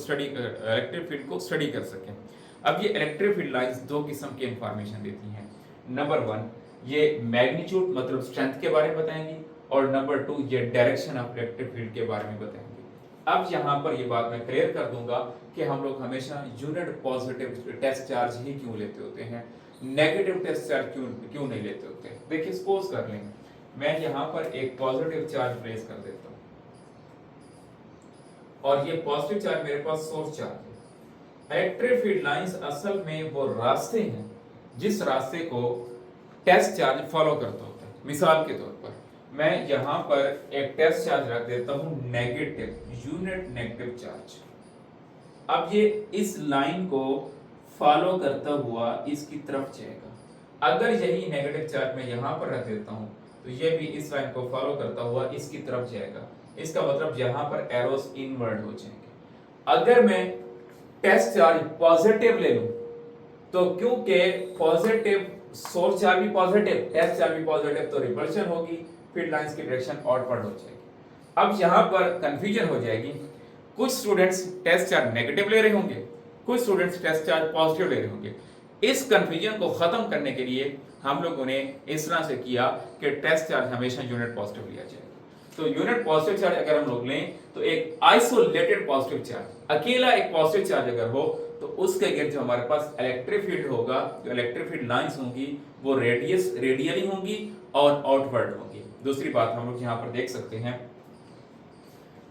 स्टडी कर सकें। अब ये इलेक्ट्रिक फील्ड लाइंस दो किस्म की इंफॉर्मेशन देती हैं। नंबर वन, ये मैग्नीट्यूड मतलब स्ट्रेंथ के बारे में बताएंगी, और नंबर टू ये डायरेक्शन ऑफ इलेक्ट्रिक फील्ड के बारे में बताएंगे। अब यहाँ पर ये बात मैं क्लियर कर दूंगा कि हम लोग हमेशा यूनिट पॉजिटिव टेस्ट चार्ज ही क्यों लेते होते हैं, नेगेटिव टेस्ट चार्ज क्यों नहीं लेते होते। देखिए, सपोज कर लें मैं यहाँ पर एक पॉजिटिव चार्ज प्लेस कर देता हूँ, और ये पॉजिटिव चार्ज मेरे पास सोर्स चार्ज है। इलेक्ट्रिक फील्ड लाइंस असल में वो रास्ते हैं जिस रास्ते को टेस्ट चार्ज फॉलो करता होता है। मिसाल के तौर पर मैं यहाँ पर एक टेस्ट चार्ज रख देता हूँ नेगेटिव, यूनिट नेगेटिव चार्ज। अब ये इस लाइन को फॉलो करता हुआ इसकी तरफ जाएगा। अगर यही नेगेटिव चार्ज मैं यहाँ पर रख देता हूँ तो ये भी इस लाइन को फॉलो करता हुआ इसकी तरफ जाएगा। इसका मतलब यहाँ पर एरोस इनवर्ड हो जाएंगे। अगर मैं टेस्ट चार्ज पॉजिटिव ले लूं तो क्योंकि पॉजिटिव सोर्स चार्ज भी पॉजिटिव, टेस्ट चार्ज भी पॉजिटिव, तो रिपल्शन होगी, फील्ड लाइंस की डायरेक्शन आउटवर्ड हो जाएगी। अब यहाँ पर कंफ्यूजन हो जाएगी, कुछ स्टूडेंट्स टेस्ट चार्ज नेगेटिव ले रहे होंगे, कुछ स्टूडेंट्स टेस्ट चार्ज पॉजिटिव ले रहे होंगे। इस कंफ्यूजन को खत्म करने के लिए हम लोगों ने इस तरह से किया कि टेस्ट चार्ज हमेशा यूनिट पॉजिटिव लिया जाए। तो यूनिट पॉजिटिव चार्ज अगर हम लोग लें तो एक आइसोलेटेड पॉजिटिव चार्ज, अकेला एक पॉजिटिव चार्ज अगर हो तो उसके गिर्द जो हमारे पास इलेक्ट्रिक फील्ड होगा, जो इलेक्ट्रिक फील्ड लाइंस होंगी वो रेडियली होंगी और आउटवर्ड होंगी। दूसरी बात हम लोग यहाँ पर देख सकते हैं,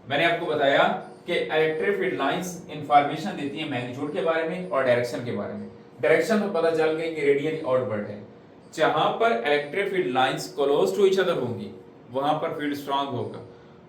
मैंने आपको बताया कि इलेक्ट्रिक फील्ड लाइंस इंफॉर्मेशन देती है मैग्नीट्यूड के बारे में और डायरेक्शन के बारे में। डायरेक्शन तो पता चल गई कि रेडियली आउटवर्ड है। जहां पर electric field lines close to each other होंगी वहां पर फील्ड स्ट्रांग होगा,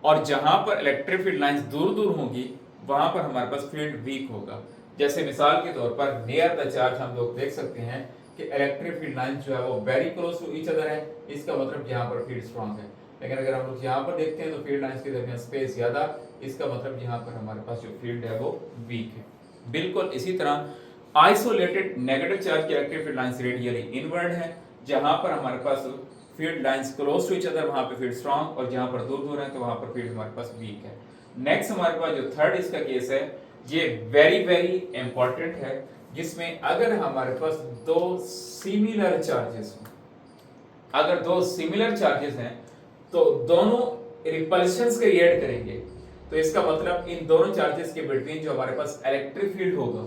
और जहां पर इलेक्ट्रिक फील्ड लाइंस दूर दूर होंगी वहां पर हमारे पास फील्ड वीक होगा। जैसे मिसाल के तौर पर नियर द चार्ज हम लोग देख सकते हैं कि इलेक्ट्रिक फील्ड लाइन जो है वो very close to each other है, इसका मतलब यहाँ पर फील्ड स्ट्रांग है। लेकिन अगर हम लोग यहाँ पर देखते हैं तो फील्ड लाइंस के दरमियान स्पेस ज्यादा, इसका मतलब यहाँ पर हमारे पास जो फील्ड है वो वीक है। बिल्कुल इसी तरह आइसोलेटेड नेगेटिव चार्ज की electric field lines radially inward है, जहां पर हमारे पास field lines close to each other वहां पे फील्ड स्ट्रांग, और जहां पर दूर दूर है तो वहां पर फील्ड हमारे पास वीक है। नेक्स्ट हमारे पास जो थर्ड इसका केस है, ये वेरी वेरी इंपॉर्टेंट है, जिसमें अगर हमारे पास दो सिमिलर चार्जेस हो, अगर दो सिमिलर चार्जेस हैं तो दोनों रिपल्शंस क्रिएट करेंगे, तो इसका मतलब इन दोनों चार्जेस के बिटवीन जो हमारे पास इलेक्ट्रिक फील्ड होगा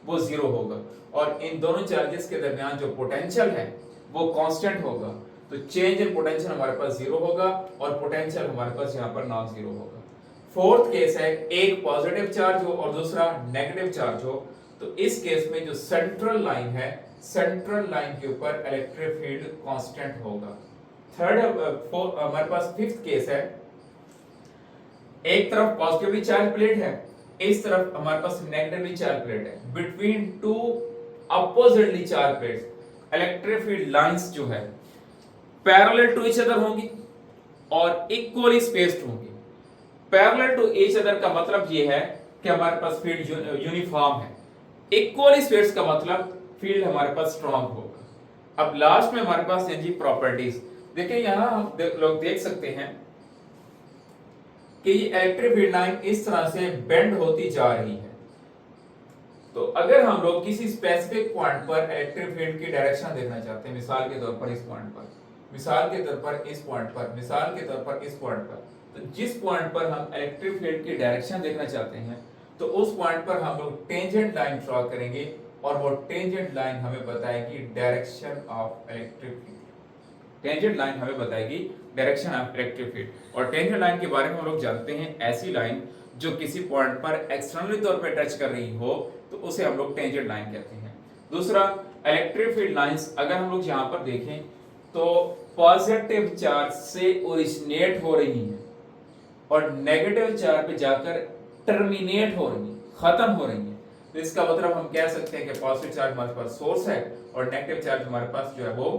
वो जीरो होगा, और इन दोनों चार्जेस के दरमियान जो पोटेंशियल है वो कांस्टेंट होगा। तो चेंज इन पोटेंशियल हमारे पास जीरो होगा और पोटेंशियल हमारे पास यहाँ पर नॉन जीरो होगा। फोर्थ केस है, एक पॉजिटिव चार्ज हो और दूसरा नेगेटिव चार्ज हो, तो इस केस में जो सेंट्रल लाइन है, सेंट्रल लाइन के ऊपर इलेक्ट्रिक फील्ड कांस्टेंट होगा। थर्ड हमारे पास फिफ्थ केस है, एक तरफ पॉजिटिवली चार्ज प्लेट है, इस तरफ हमारे पास नेगेटिवली चार्ज प्लेट है, between two oppositely charge plates electric field lines जो है पैरेलल टू ईच अदर होंगी और इक्वली स्पेस्ड होंगी। पैरेलल टू ईच अदर का मतलब ये है कि हमारे पास फील्ड यूनिफॉर्म है, इक्वली स्पेस्ड का मतलब फील्ड हमारे पास स्ट्रांग होगा। अब लास्ट में हमारे पास है जी प्रॉपर्टीज। देखिए यहां हम लोग देख सकते हैं कि ये इलेक्ट्रिक फील्ड लाइन इस तरह से बेंड होती जा रही है। तो अगर हम लोग किसी स्पेसिफिक पॉइंट पर इलेक्ट्रिक फील्ड की डायरेक्शन देखना चाहते हैं, मिसाल के तौर पर इस पॉइंट पर, मिसाल के तौर पर इस पॉइंट पर, मिसाल के तौर पर इस पॉइंट पर, तो जिस पॉइंट पर हम इलेक्ट्रिक फील्ड की डायरेक्शन देखना चाहते हैं तो उस पॉइंट पर हम लोग टेंजेंट लाइन ड्रॉ करेंगे और वो टेंजेंट लाइन हमें बताएगी direction of electric field. Tangent line हमें बताएगी डायरेक्शन ऑफ इलेक्ट्रिक फील्ड। और टेंजेंट लाइन के बारे में हम लोग जानते हैं, ऐसी लाइन जो किसी पॉइंट पर एक्सटर्नली तौर पर टच कर रही हो तो उसे हम लोग टेंजेंट लाइन कहते हैं। दूसरा, इलेक्ट्रिक फील्ड लाइंस अगर हम लोग यहाँ पर देखें तो पॉजिटिव चार्ज से ओरिजिनेट हो रही हैं और नेगेटिव चार्ज पे जाकर टर्मिनेट हो रही हैं, खत्म हो रही हैं। तो इसका मतलब हम कह सकते हैं कि पॉजिटिव चार्ज हमारे पास सोर्स है और नेगेटिव चार्ज हमारे पास जो है वो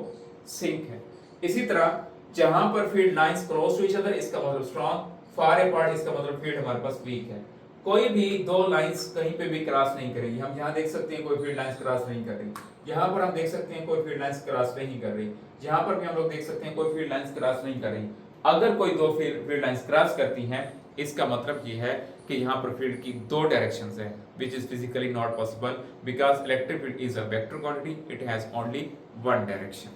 सिंक है। इसी तरह जहां पर field lines cross to each other, इसका मतलब स्ट्रांग, फार अपार्ट इसका मतलब फील्ड हमारे पास वीक है। कोई भी दो लाइंस कहीं पे भी क्रॉस नहीं करेगी। हम यहाँ देख सकते हैं कोई फील्ड लाइंस क्रॉस नहीं कर रही, यहाँ पर हम देख सकते हैं कोई फील्ड लाइंस क्रॉस नहीं कर रही, यहाँ पर भी हम लोग देख सकते हैं कोई फील्ड लाइंस क्रॉस नहीं कर रही। अगर कोई दो फील्ड लाइंस क्रॉस करती हैं, इसका मतलब ये है कि यहाँ पर फील्ड की दो डायरेक्शंस हैं, which is physically not possible because electric field is a vector quantity, it has only one direction.